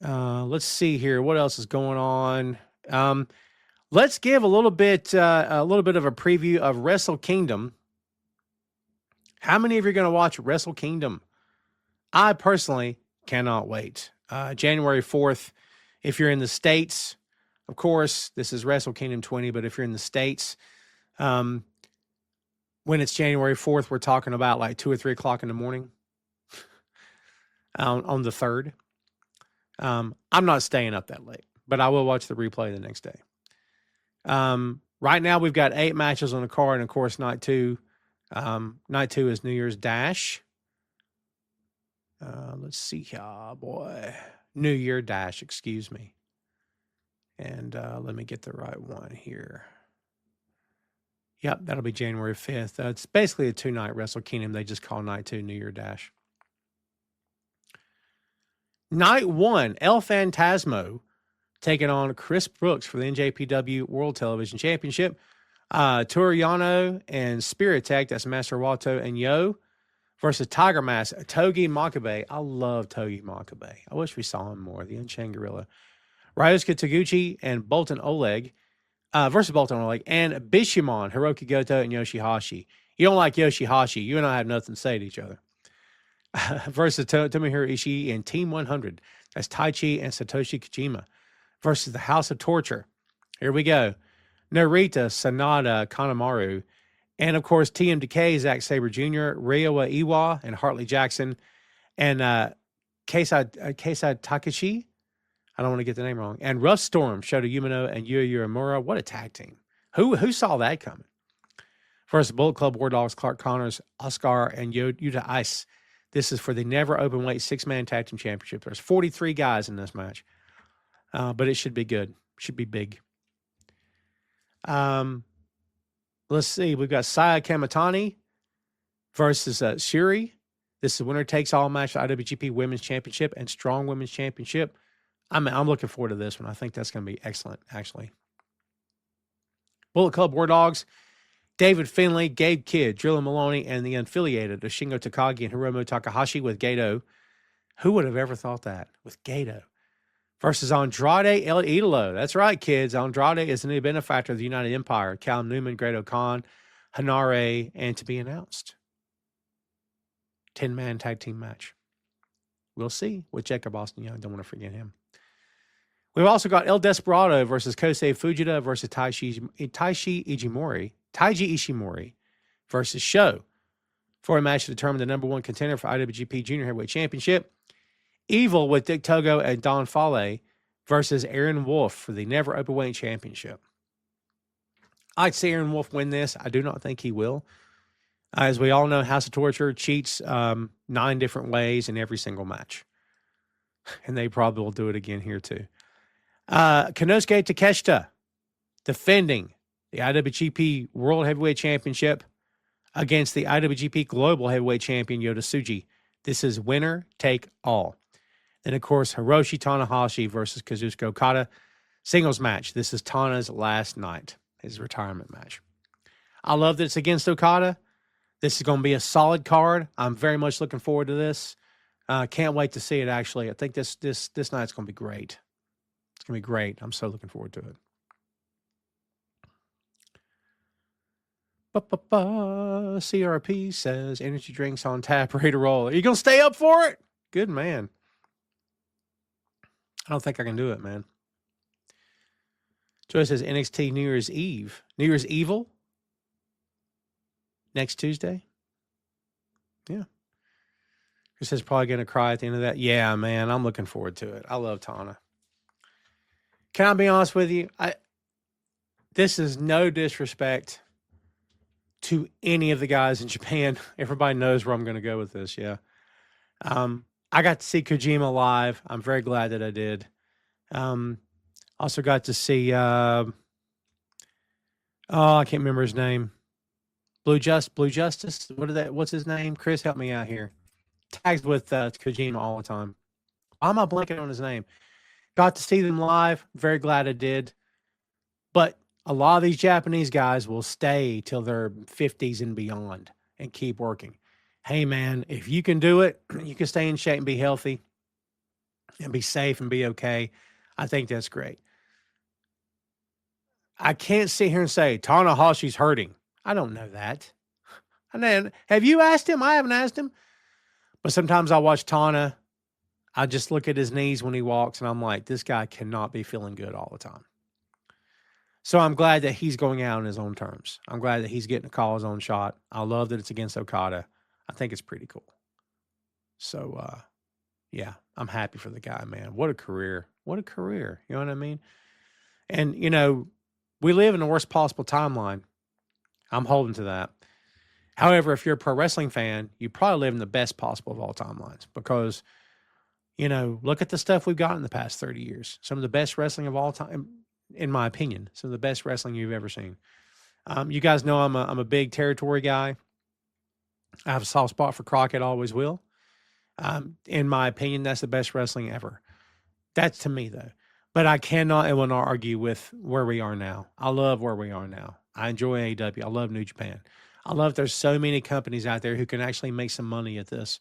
Speaker 4: Let's see here. What else is going on? Let's give a little bit of a preview of Wrestle Kingdom. How many of you are going to watch Wrestle Kingdom? I personally cannot wait. January 4th, if you're in the States, of course, this is Wrestle Kingdom 20, but if you're in the States, when it's January 4th, we're talking about like 2 or 3 o'clock in the morning on the 3rd. I'm not staying up that late, but I will watch the replay the next day. Right now, we've got 8 matches on the card, and of course, night 2 is New Year's Dash. Let's see here, boy. New Year Dash, excuse me. And let me get the right one here. Yep, that'll be January 5th. It's basically a 2-night Wrestle Kingdom. They just call night 2 New Year Dash. Night 1, El Phantasmo taking on Chris Brooks for the NJPW World Television Championship. Toriano and Spirit Tech, that's Master Wato and Yo, versus Tiger Mask, Togi Makabe. I love Togi Makabe. I wish we saw him more. The Unchained Gorilla. Ryosuke Taguchi and Bolton Oleg versus Bolton Oleg, and Bishamon, Hiroki Goto, and Yoshihashi. You don't like Yoshihashi. You and I have nothing to say to each other. Versus Tomohiro Ishii and Team 100. That's Taichi and Satoshi Kojima. Versus the House of Torture. Here we go. Narita, Sanada, Kanemaru, and of course TMDK, Zack Sabre Jr., Ryowa Iwa, and Hartley Jackson, and Keisai Takashi. I don't want to get the name wrong. And Rough Storm, Shota Umino, and Yuya Uemura. What a tag team. Who saw that coming? Versus Bullet Club War Dogs, Clark Connors, Oscar, and Yuta Ice. This is for the Never Openweight 6-man tag team championship. There's 43 guys in this match. But it should be good. Should be big. Let's see. We've got Saya Kamatani versus Shuri. This is winner takes all match for IWGP Women's Championship and Strong Women's Championship. I'm looking forward to this one. I think that's going to be excellent, actually. Bullet Club War Dogs, David Finlay, Gabe Kidd, Drilla Maloney, and the unaffiliated of Shingo Takagi and Hiromu Takahashi with Gato. Who would have ever thought that? With Gato. Versus Andrade El Idolo. That's right, kids. Andrade is the new benefactor of the United Empire. Cal Newman, Great Khan, Hanare, and to be announced. 10-man tag team match. We'll see with Jacob Austin Young. Don't want to forget him. We've also got El Desperado versus Kosei Fujita versus Taiji Ishimori versus Sho for a match to determine the number one contender for IWGP Junior Heavyweight Championship. Evil with Dick Togo and Don Fale versus Aaron Wolf for the Never Openweight Championship. I'd see Aaron Wolf win this. I do not think he will. As we all know, House of Torture cheats 9 different ways in every single match. And they probably will do it again here too. Konosuke Takeshita defending the IWGP World Heavyweight Championship against the IWGP Global Heavyweight Champion Yota Tsuji. This is winner take all. And of course, Hiroshi Tanahashi versus Kazuchika Okada singles match. This is Tana's last night, his retirement match. I love that it's against Okada. This is going to be a solid card. I'm very much looking forward to this. Can't wait to see it, actually. I think this night's going to be great. It's going to be great. I'm so looking forward to it. CRP says, energy drinks on tap, ready to roll. Are you going to stay up for it? Good man. I don't think I can do it, man. Joy says NXT New Year's Eve. New Year's Evil? Next Tuesday? Yeah. Chris says probably going to cry at the end of that. Yeah, man, I'm looking forward to it. I love Tana. Can I be honest with you? This is no disrespect to any of the guys in Japan. Everybody knows where I'm going to go with this, yeah. I got to see Kojima live. I'm very glad that I did. Also got to see, I can't remember his name. Blue Justice? What's his name? Chris, help me out here. Tags with Kojima all the time. Why am I blanking on his name? Got to see them live. Very glad I did. But a lot of these Japanese guys will stay till their 50s and beyond and keep working. Hey, man, if you can do it, you can stay in shape and be healthy and be safe and be okay. I think that's great. I can't sit here and say Tanahashi's hurting. I don't know that. Have you asked him? I haven't asked him. But sometimes I watch Tana. I just look at his knees when he walks, and I'm like, this guy cannot be feeling good all the time. So I'm glad that he's going out on his own terms. I'm glad that he's getting to call his own shot. I love that it's against Okada. I think it's pretty cool. So, yeah, I'm happy for the guy, man. What a career. What a career. You know what I mean? And, you know, we live in the worst possible timeline. I'm holding to that. However, if you're a pro wrestling fan, you probably live in the best possible of all timelines because, you know, look at the stuff we've got in the past 30 years. Some of the best wrestling of all time, in my opinion, some of the best wrestling you've ever seen. You guys know I'm a big territory guy. I have a soft spot for Crockett, always will. In my opinion, that's the best wrestling ever. That's to me, though. But I cannot and will not argue with where we are now. I love where we are now. I enjoy AEW. I love New Japan. I love there's so many companies out there who can actually make some money at this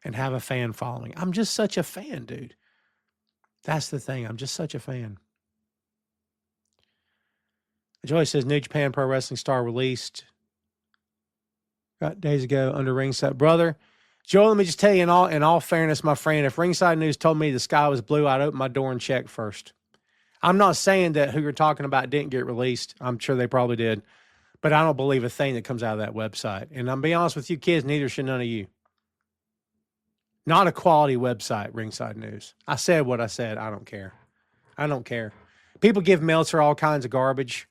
Speaker 4: and have a fan following. I'm just such a fan, dude. That's the thing. I'm just such a fan. Joy says New Japan Pro Wrestling Star released got days ago under ringside. Brother, Joe, let me just tell you in all fairness, my friend, if Ringside News told me the sky was blue, I'd open my door and check first. I'm not saying that who you're talking about didn't get released. I'm sure they probably did. But I don't believe a thing that comes out of that website. And I'm being honest with you kids, neither should none of you. Not a quality website, Ringside News. I said what I said. I don't care. I don't care. People give Meltzer all kinds of garbage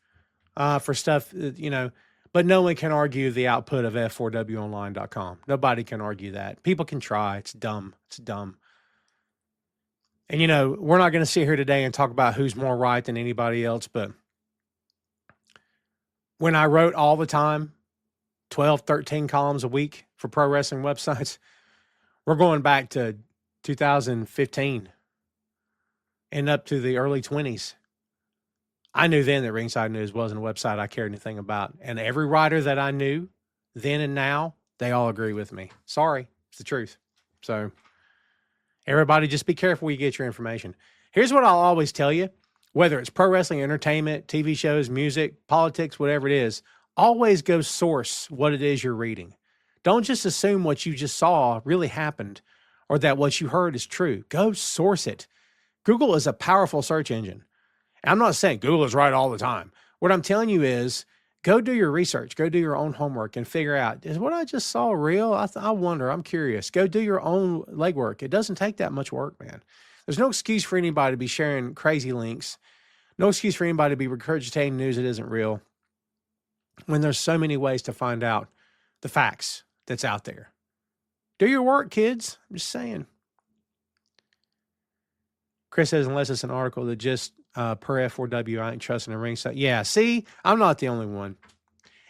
Speaker 4: for stuff, you know, but no one can argue the output of F4WOnline.com. Nobody can argue that. People can try. It's dumb. It's dumb. And, you know, we're not going to sit here today and talk about who's more right than anybody else, but when I wrote all the time, 12, 13 columns a week for pro wrestling websites. We're going back to 2015 and up to the early 20s. I knew then that Ringside News wasn't a website I cared anything about. And every writer that I knew then and now, they all agree with me. Sorry, it's the truth. So everybody just be careful where you get your information. Here's what I'll always tell you, whether it's pro wrestling, entertainment, TV shows, music, politics, whatever it is, always go source what it is you're reading. Don't just assume what you just saw really happened or that what you heard is true. Go source it. Google is a powerful search engine. I'm not saying Google is right all the time. What I'm telling you is go do your research, go do your own homework and figure out, is what I just saw real? I wonder, I'm curious. Go do your own legwork. It doesn't take that much work, man. There's no excuse for anybody to be sharing crazy links. No excuse for anybody to be regurgitating news that isn't real when there's so many ways to find out the facts that's out there. Do your work, kids. I'm just saying. Chris says, unless it's an article that just per F4W, I ain't trusting the ring. So yeah, see, I'm not the only one.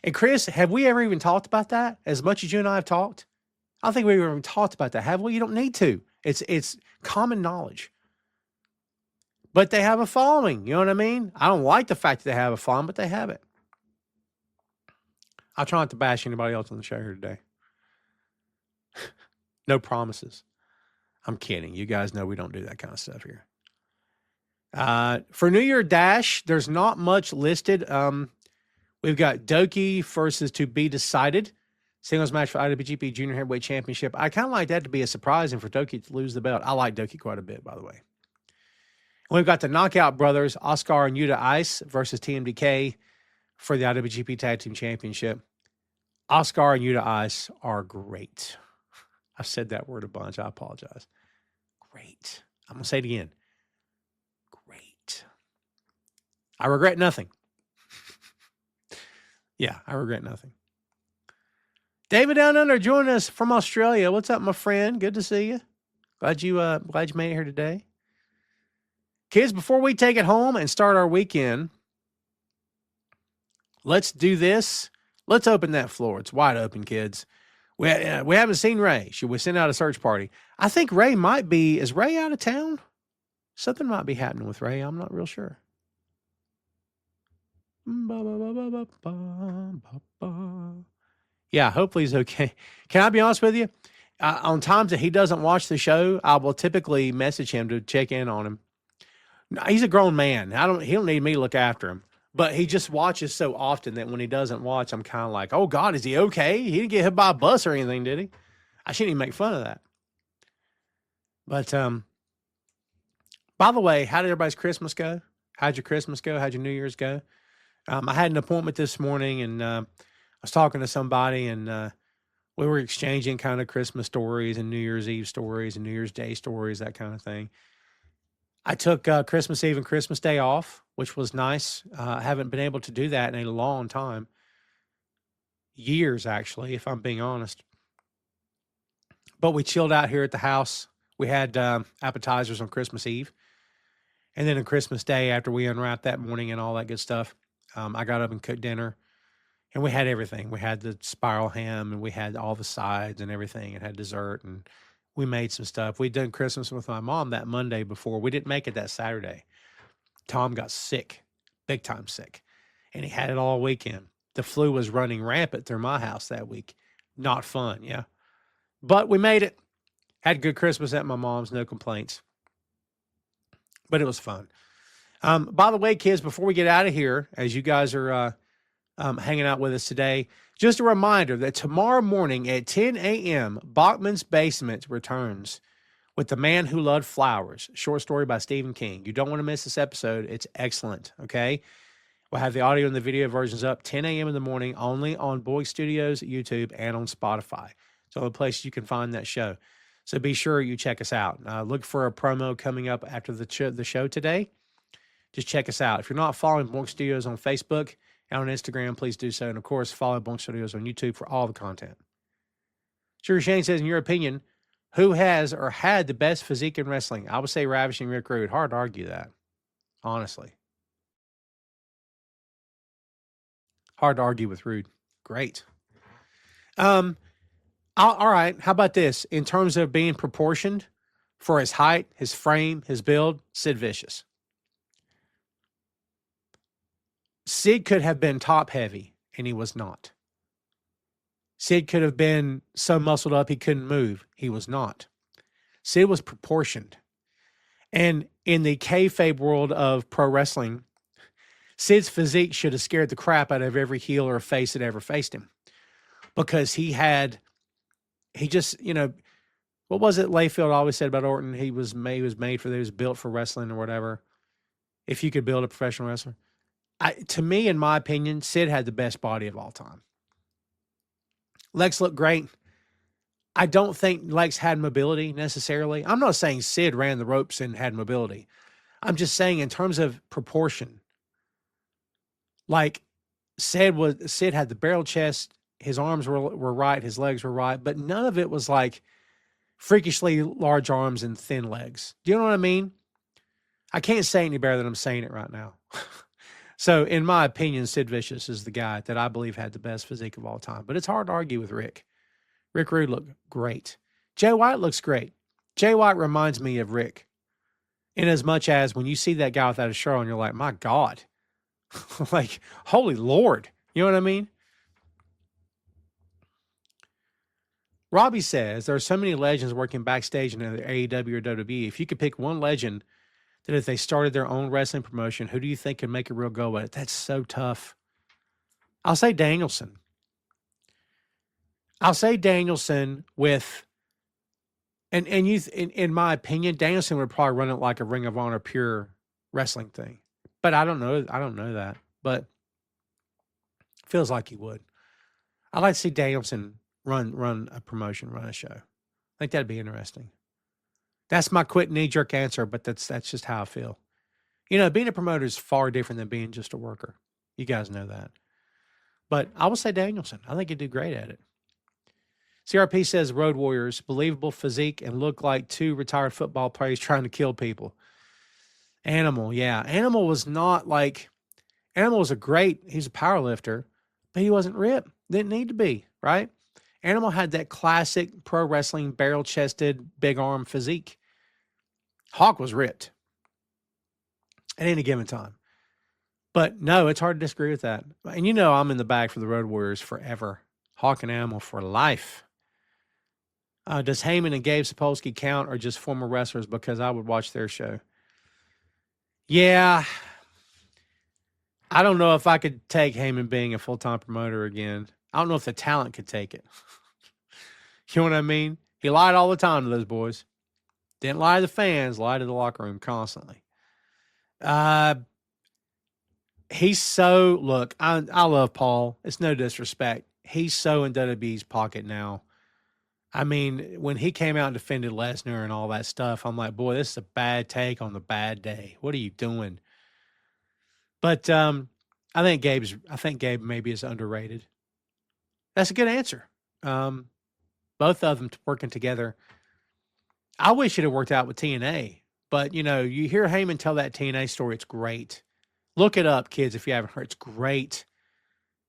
Speaker 4: And Chris, have we ever even talked about that? As much as you and I have talked? I don't think we've ever even talked about that, have we? You don't need to. It's common knowledge. But they have a following, you know what I mean? I don't like the fact that they have a following, but they have it. I'll try not to bash anybody else on the show here today. No promises. I'm kidding. You guys know we don't do that kind of stuff here. For New Year Dash, there's not much listed. We've got Doki versus to be decided. Singles match for IWGP Junior Heavyweight Championship. I kind of like that to be a surprise and for Doki to lose the belt. I like Doki quite a bit, by the way. And we've got the Knockout Brothers, Oscar and Yuta Ice versus TMDK for the IWGP Tag Team Championship. Oscar and Yuta Ice are great. I've said that word a bunch. I apologize. Great. I'm going to say it again. Great. I regret nothing. Yeah, I regret nothing. David Down Under joining us from Australia. What's up, my friend? Good to see you. Glad you made it here today. Kids, before we take it home and start our weekend, let's do this. Let's open that floor. It's wide open, kids. We haven't seen Ray. Should we send out a search party? I think Ray might be. Is Ray out of town? Something might be happening with Ray. I'm not real sure. Yeah, hopefully he's okay. Can I be honest with you? On times that he doesn't watch the show, I will typically message him to check in on him. He's a grown man. He don't need me to look after him. But he just watches so often that when he doesn't watch, I'm kind of like, oh, God, is he okay? He didn't get hit by a bus or anything, did he? I shouldn't even make fun of that. But, by the way, how did everybody's Christmas go? How'd your Christmas go? How'd your New Year's go? I had an appointment this morning, and I was talking to somebody, and we were exchanging kind of Christmas stories and New Year's Eve stories and New Year's Day stories, that kind of thing. I took Christmas Eve and Christmas Day off, which was nice. I haven't been able to do that in a long time. Years, actually, if I'm being honest. But we chilled out here at the house. We had appetizers on Christmas Eve. And then on Christmas Day, after we unwrapped that morning and all that good stuff, I got up and cooked dinner. And we had everything. We had the spiral ham, and we had all the sides and everything, and had dessert, and we made some stuff. We'd done Christmas with my mom that Monday before. We didn't make it that Saturday. Tom got sick, big time sick, and he had it all weekend. The flu was running rampant through my house that week. Not fun, yeah. But we made it. Had a good Christmas at my mom's, no complaints. But it was fun. By the way, kids, before we get out of here, as you guys are hanging out with us today, just a reminder that tomorrow morning at 10 a.m., Bachman's Basement returns with The Man Who Loved Flowers, short story by Stephen King. You don't want to miss this episode. It's excellent, okay? We'll have the audio and the video versions up 10 a.m. in the morning, only on Boink Studios, YouTube, and on Spotify. It's the only place you can find that show. So be sure you check us out. Look for a promo coming up after the show today. Just check us out. If you're not following Boink Studios on Facebook and on Instagram, please do so. And, of course, follow Boink Studios on YouTube for all the content. Sugar Shane says, in your opinion, who has or had the best physique in wrestling? I would say Ravishing Rick Rude. Hard to argue that, honestly. Hard to argue with Rude. Great. All right. How about this? In terms of being proportioned for his height, his frame, his build, Sid Vicious. Sid could have been top heavy, and he was not. Sid could have been so muscled up he couldn't move. He was not. Sid was proportioned. And in the kayfabe world of pro wrestling, Sid's physique should have scared the crap out of every heel or face that ever faced him. Because he just, what was it Layfield always said about Orton? He was built for wrestling or whatever. If you could build a professional wrestler. To me, in my opinion, Sid had the best body of all time. Lex looked great. I don't think Lex had mobility necessarily. I'm not saying Sid ran the ropes and had mobility. I'm just saying in terms of proportion. Like Sid had the barrel chest, his arms were right, his legs were right, but none of it was like freakishly large arms and thin legs. Do you know what I mean? I can't say any better than I'm saying it right now. So, in my opinion, Sid Vicious is the guy that I believe had the best physique of all time. But it's hard to argue with Rick. Rick Rude looked great. Jay White looks great. Jay White reminds me of Rick. In as much as when you see that guy without a shirt on, you're like, my God. Like, holy Lord. You know what I mean? Robbie says, there are so many legends working backstage in either AEW or WWE. If you could pick one legend that if they started their own wrestling promotion, who do you think could make a real go at it? That's so tough. I'll say Danielson. With, in my opinion, Danielson would probably run it like a Ring of Honor pure wrestling thing. But I don't know that. But feels like he would. I'd like to see Danielson run a promotion, run a show. I think that'd be interesting. That's my quick knee-jerk answer, but that's just how I feel. Being a promoter is far different than being just a worker. You guys know that. But I will say Danielson. I think he'd do great at it. CRP says Road Warriors, believable physique and look like two retired football players trying to kill people. Animal, yeah. Animal was he's a power lifter, but he wasn't ripped. Didn't need to be, right? Animal had that classic pro wrestling barrel-chested, big arm physique. Hawk was ripped at any given time. But no, it's hard to disagree with that. And I'm in the bag for the Road Warriors forever. Hawk and Animal for life. Does Heyman and Gabe Sapolsky count or just former wrestlers? Because I would watch their show. Yeah. I don't know if I could take Heyman being a full-time promoter again. I don't know if the talent could take it. You know what I mean? He lied all the time to those boys. Didn't lie to the fans, lied to the locker room constantly. He's so, look, I love Paul. It's no disrespect. He's so in WWE's pocket now. I mean, when he came out and defended Lesnar and all that stuff, I'm like, boy, this is a bad take on the bad day. What are you doing? But I think Gabe maybe is underrated. That's a good answer. Both of them working together. I wish it had worked out with TNA, but you hear Heyman tell that TNA story. It's great. Look it up, kids, if you haven't heard. It's great.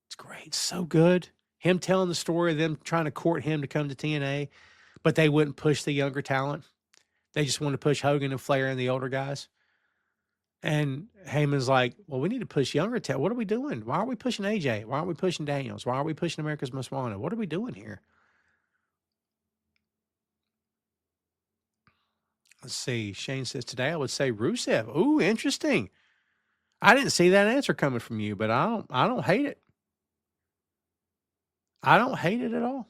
Speaker 4: It's great. So good. Him telling the story of them trying to court him to come to TNA, but they wouldn't push the younger talent. They just wanted to push Hogan and Flair and the older guys. And Heyman's like, well, we need to push younger talent. What are we doing? Why aren't we pushing AJ? Why aren't we pushing Daniels? Why aren't we pushing America's Most Wanted? What are we doing here? Let's see. Shane says, today I would say Rusev. Ooh, interesting. I didn't see that answer coming from you, but I don't hate it. I don't hate it at all.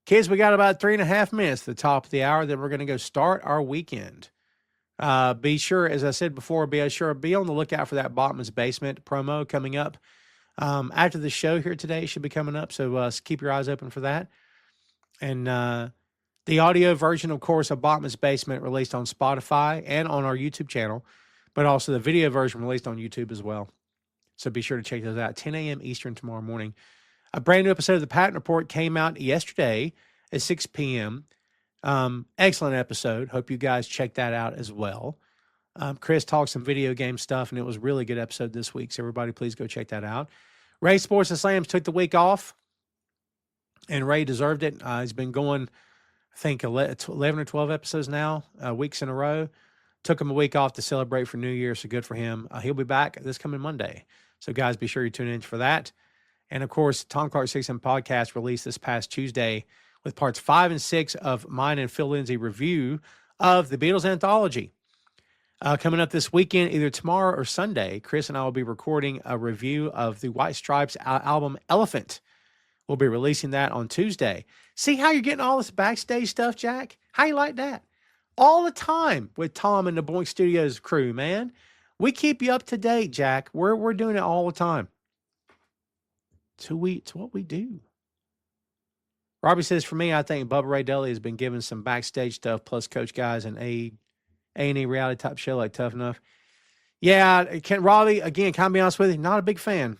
Speaker 4: Kids, we got about 3.5 minutes to the top of the hour. Then we're going to go start our weekend. Be sure, as I said before, be on the lookout for that Botman's Basement promo coming up. After the show here today, it should be coming up. So keep your eyes open for that. And the audio version, of course, of Botman's Basement released on Spotify and on our YouTube channel, but also the video version released on YouTube as well. So be sure to check those out. 10 a.m. Eastern tomorrow morning. A brand new episode of the Patton Report came out yesterday at 6 p.m. Excellent episode. Hope you guys check that out as well. Chris talked some video game stuff, and it was a really good episode this week. So everybody, please go check that out. Ray Sports and Slams took the week off, and Ray deserved it. He's been going, I think, 11 or 12 episodes now, weeks in a row. Took him a week off to celebrate for New Year, so good for him. He'll be back this coming Monday. So, guys, be sure you tune in for that. And, of course, Tom Clark's 6M podcast released this past Tuesday with parts 5 and 6 of mine and Phil Lindsay review of the Beatles anthology. Coming up this weekend, either tomorrow or Sunday, Chris and I will be recording a review of the White Stripes album Elephant. We'll be releasing that on Tuesday. See how you're getting all this backstage stuff, Jack? How you like that? All the time with Tom and the Boink Studios crew, man. We keep you up to date, Jack. We're doing it all the time. It's what we do. Robbie says, for me, I think Bubba Ray Dudley has been given some backstage stuff, plus Coach Guys and A&E reality type show like Tough Enough. Yeah, Robbie, again, can I be honest with you? Not a big fan.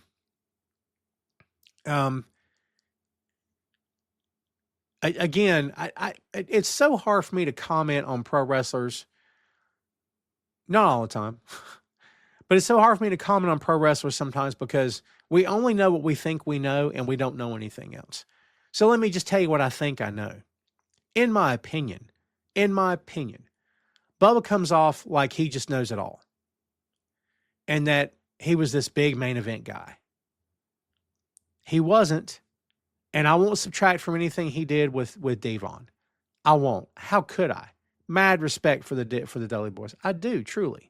Speaker 4: It's so hard for me to comment on pro wrestlers. Not all the time. But it's so hard for me to comment on pro wrestlers sometimes because we only know what we think we know and we don't know anything else. So let me just tell you what I think I know. In my opinion, Bubba comes off like he just knows it all. And that he was this big main event guy. He wasn't. And I won't subtract from anything he did with Devon. I won't. How could I? Mad respect for the Dudley Boys. I do, truly.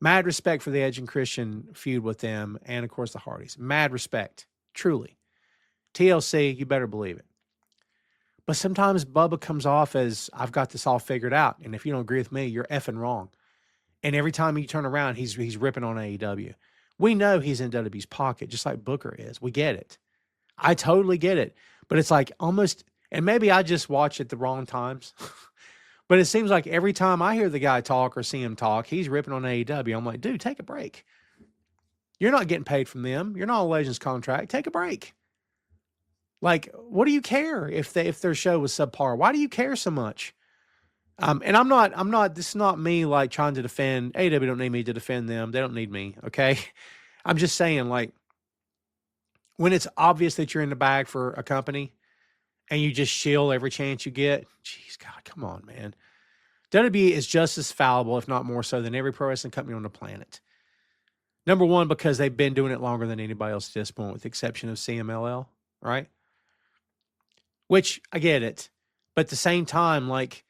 Speaker 4: Mad respect for the Edge and Christian feud with them and, of course, the Hardys. Mad respect, truly. TLC, you better believe it. But sometimes Bubba comes off as, I've got this all figured out. And if you don't agree with me, you're effing wrong. And every time you turn around, he's ripping on AEW. We know he's in WWE's pocket, just like Booker is. We get it. I totally get it. But it's like almost, and maybe I just watch at the wrong times. But it seems like every time I hear the guy talk or see him talk, he's ripping on AEW. I'm like, dude, take a break. You're not getting paid from them. You're not on a Legends contract. Take a break. Like, what do you care if their show was subpar? Why do you care so much? And I'm not, this is not me like trying to defend, AEW don't need me to defend them. They don't need me. Okay. I'm just saying, like, when it's obvious that you're in the bag for a company and you just shill every chance you get, geez, God, come on, man. WWE is just as fallible, if not more so, than every pro wrestling company on the planet. Number one, because they've been doing it longer than anybody else at this point, with the exception of CMLL, right? Which, I get it. But at the same time, like,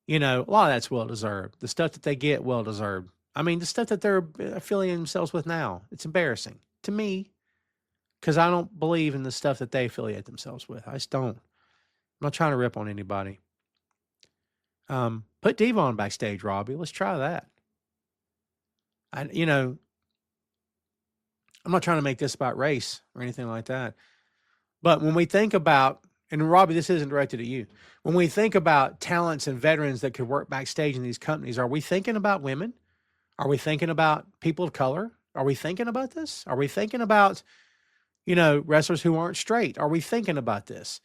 Speaker 4: you know, a lot of that's well-deserved. The stuff that they get, well-deserved. I mean, the stuff that they're affiliating themselves with now, it's embarrassing to me because I don't believe in the stuff that they affiliate themselves with. I just don't. I'm not trying to rip on anybody. Put Devon backstage, Robbie. Let's try that. I'm not trying to make this about race or anything like that. But when we think about, and Robbie, this isn't directed at you. When we think about talents and veterans that could work backstage in these companies, are we thinking about women? Are we thinking about people of color? Are we thinking about this? Are we thinking about, wrestlers who aren't straight? Are we thinking about this?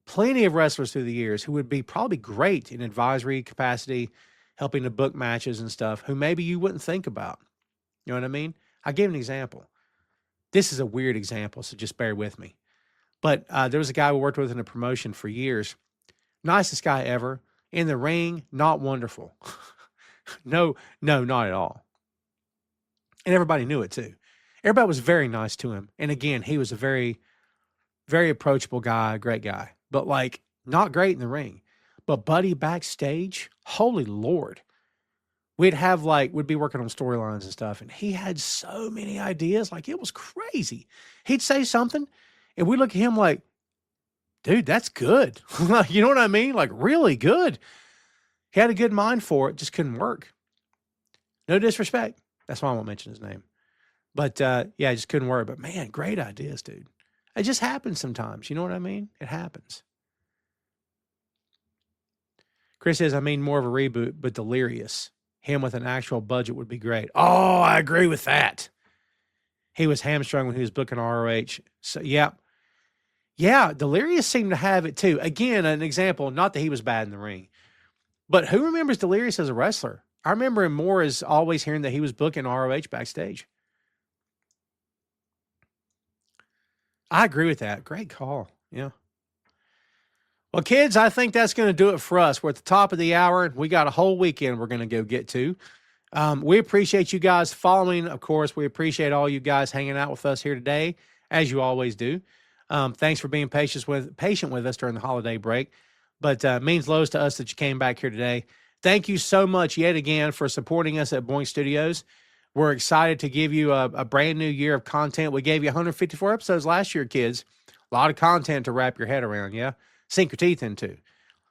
Speaker 4: Plenty of wrestlers through the years who would be probably great in advisory capacity, helping to book matches and stuff, who maybe you wouldn't think about. You know what I mean? I'll give an example. This is a weird example, so just bear with me. But there was a guy we worked with in a promotion for years. Nicest guy ever. In the ring, not wonderful. No, not at all. And everybody knew it too. Everybody was very nice to him. And again, he was a very, very approachable guy, great guy. But like, not great in the ring. But buddy backstage, holy Lord. We'd be working on storylines and stuff. And he had so many ideas. Like, it was crazy. He'd say something. And we look at him like, dude, that's good. You know what I mean? Like, really good. He had a good mind for it, just couldn't work. No disrespect. That's why I won't mention his name. But, it just couldn't work. But, man, great ideas, dude. It just happens sometimes. You know what I mean? It happens. Chris says, I mean more of a reboot, but Delirious. Him with an actual budget would be great. Oh, I agree with that. He was hamstrung when he was booking ROH. So, yeah. Yeah, Delirious seemed to have it too. Again, an example, not that he was bad in the ring, but who remembers Delirious as a wrestler? I remember him more as always hearing that he was booking ROH backstage. I agree with that. Great call. Yeah. Well, kids, I think that's going to do it for us. We're at the top of the hour. We got a whole weekend we're going to go get to. We appreciate you guys following. Of course, we appreciate all you guys hanging out with us here today, as you always do. Thanks for being patient with us during the holiday break. But it means loads to us that you came back here today. Thank you so much yet again for supporting us at Boink Studios. We're excited to give you a brand new year of content. We gave you 154 episodes last year, kids. A lot of content to wrap your head around, yeah? Sink your teeth into.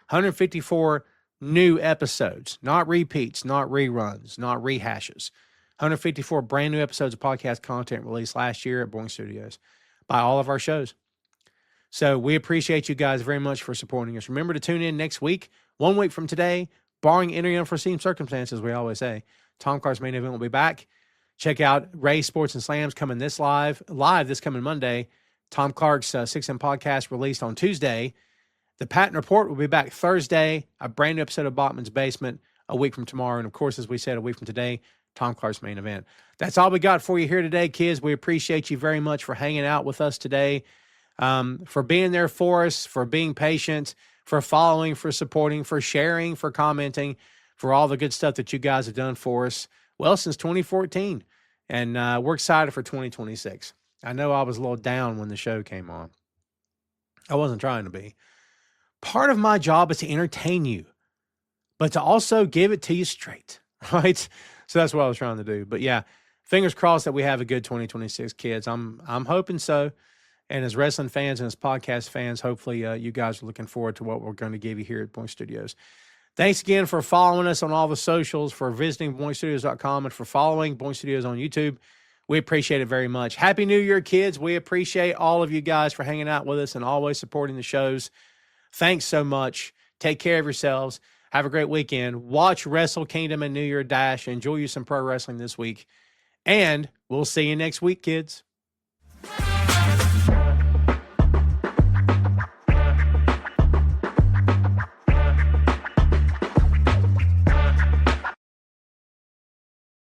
Speaker 4: 154 new episodes, not repeats, not reruns, not rehashes. 154 brand new episodes of podcast content released last year at Boink Studios by all of our shows. So we appreciate you guys very much for supporting us. Remember to tune in next week, 1 week from today, barring any unforeseen circumstances, we always say. Tom Clark's main event will be back. Check out Ray Sports and Slams coming this live this coming Monday. Tom Clark's 6M podcast released on Tuesday. The Patton Report will be back Thursday. A brand new episode of Bachman's Basement a week from tomorrow. And of course, as we said, a week from today, Tom Clark's main event. That's all we got for you here today, kids. We appreciate you very much for hanging out with us today, for being there for us, for being patient, for following, for supporting, for sharing, for commenting, for all the good stuff that you guys have done for us, well, since 2014. And we're excited for 2026. I know I was a little down when the show came on. I wasn't trying to be. Part of my job is to entertain you, but to also give it to you straight, right? So that's what I was trying to do. But yeah, fingers crossed that we have a good 2026, kids. I'm hoping so. And as wrestling fans and as podcast fans, hopefully you guys are looking forward to what we're going to give you here at Boink Studios. Thanks again for following us on all the socials, for visiting boinkstudios.com, and for following Boink Studios on YouTube. We appreciate it very much. Happy New Year, kids. We appreciate all of you guys for hanging out with us and always supporting the shows. Thanks so much. Take care of yourselves. Have a great weekend. Watch Wrestle Kingdom and New Year Dash. Enjoy you some pro wrestling this week. And we'll see you next week, kids.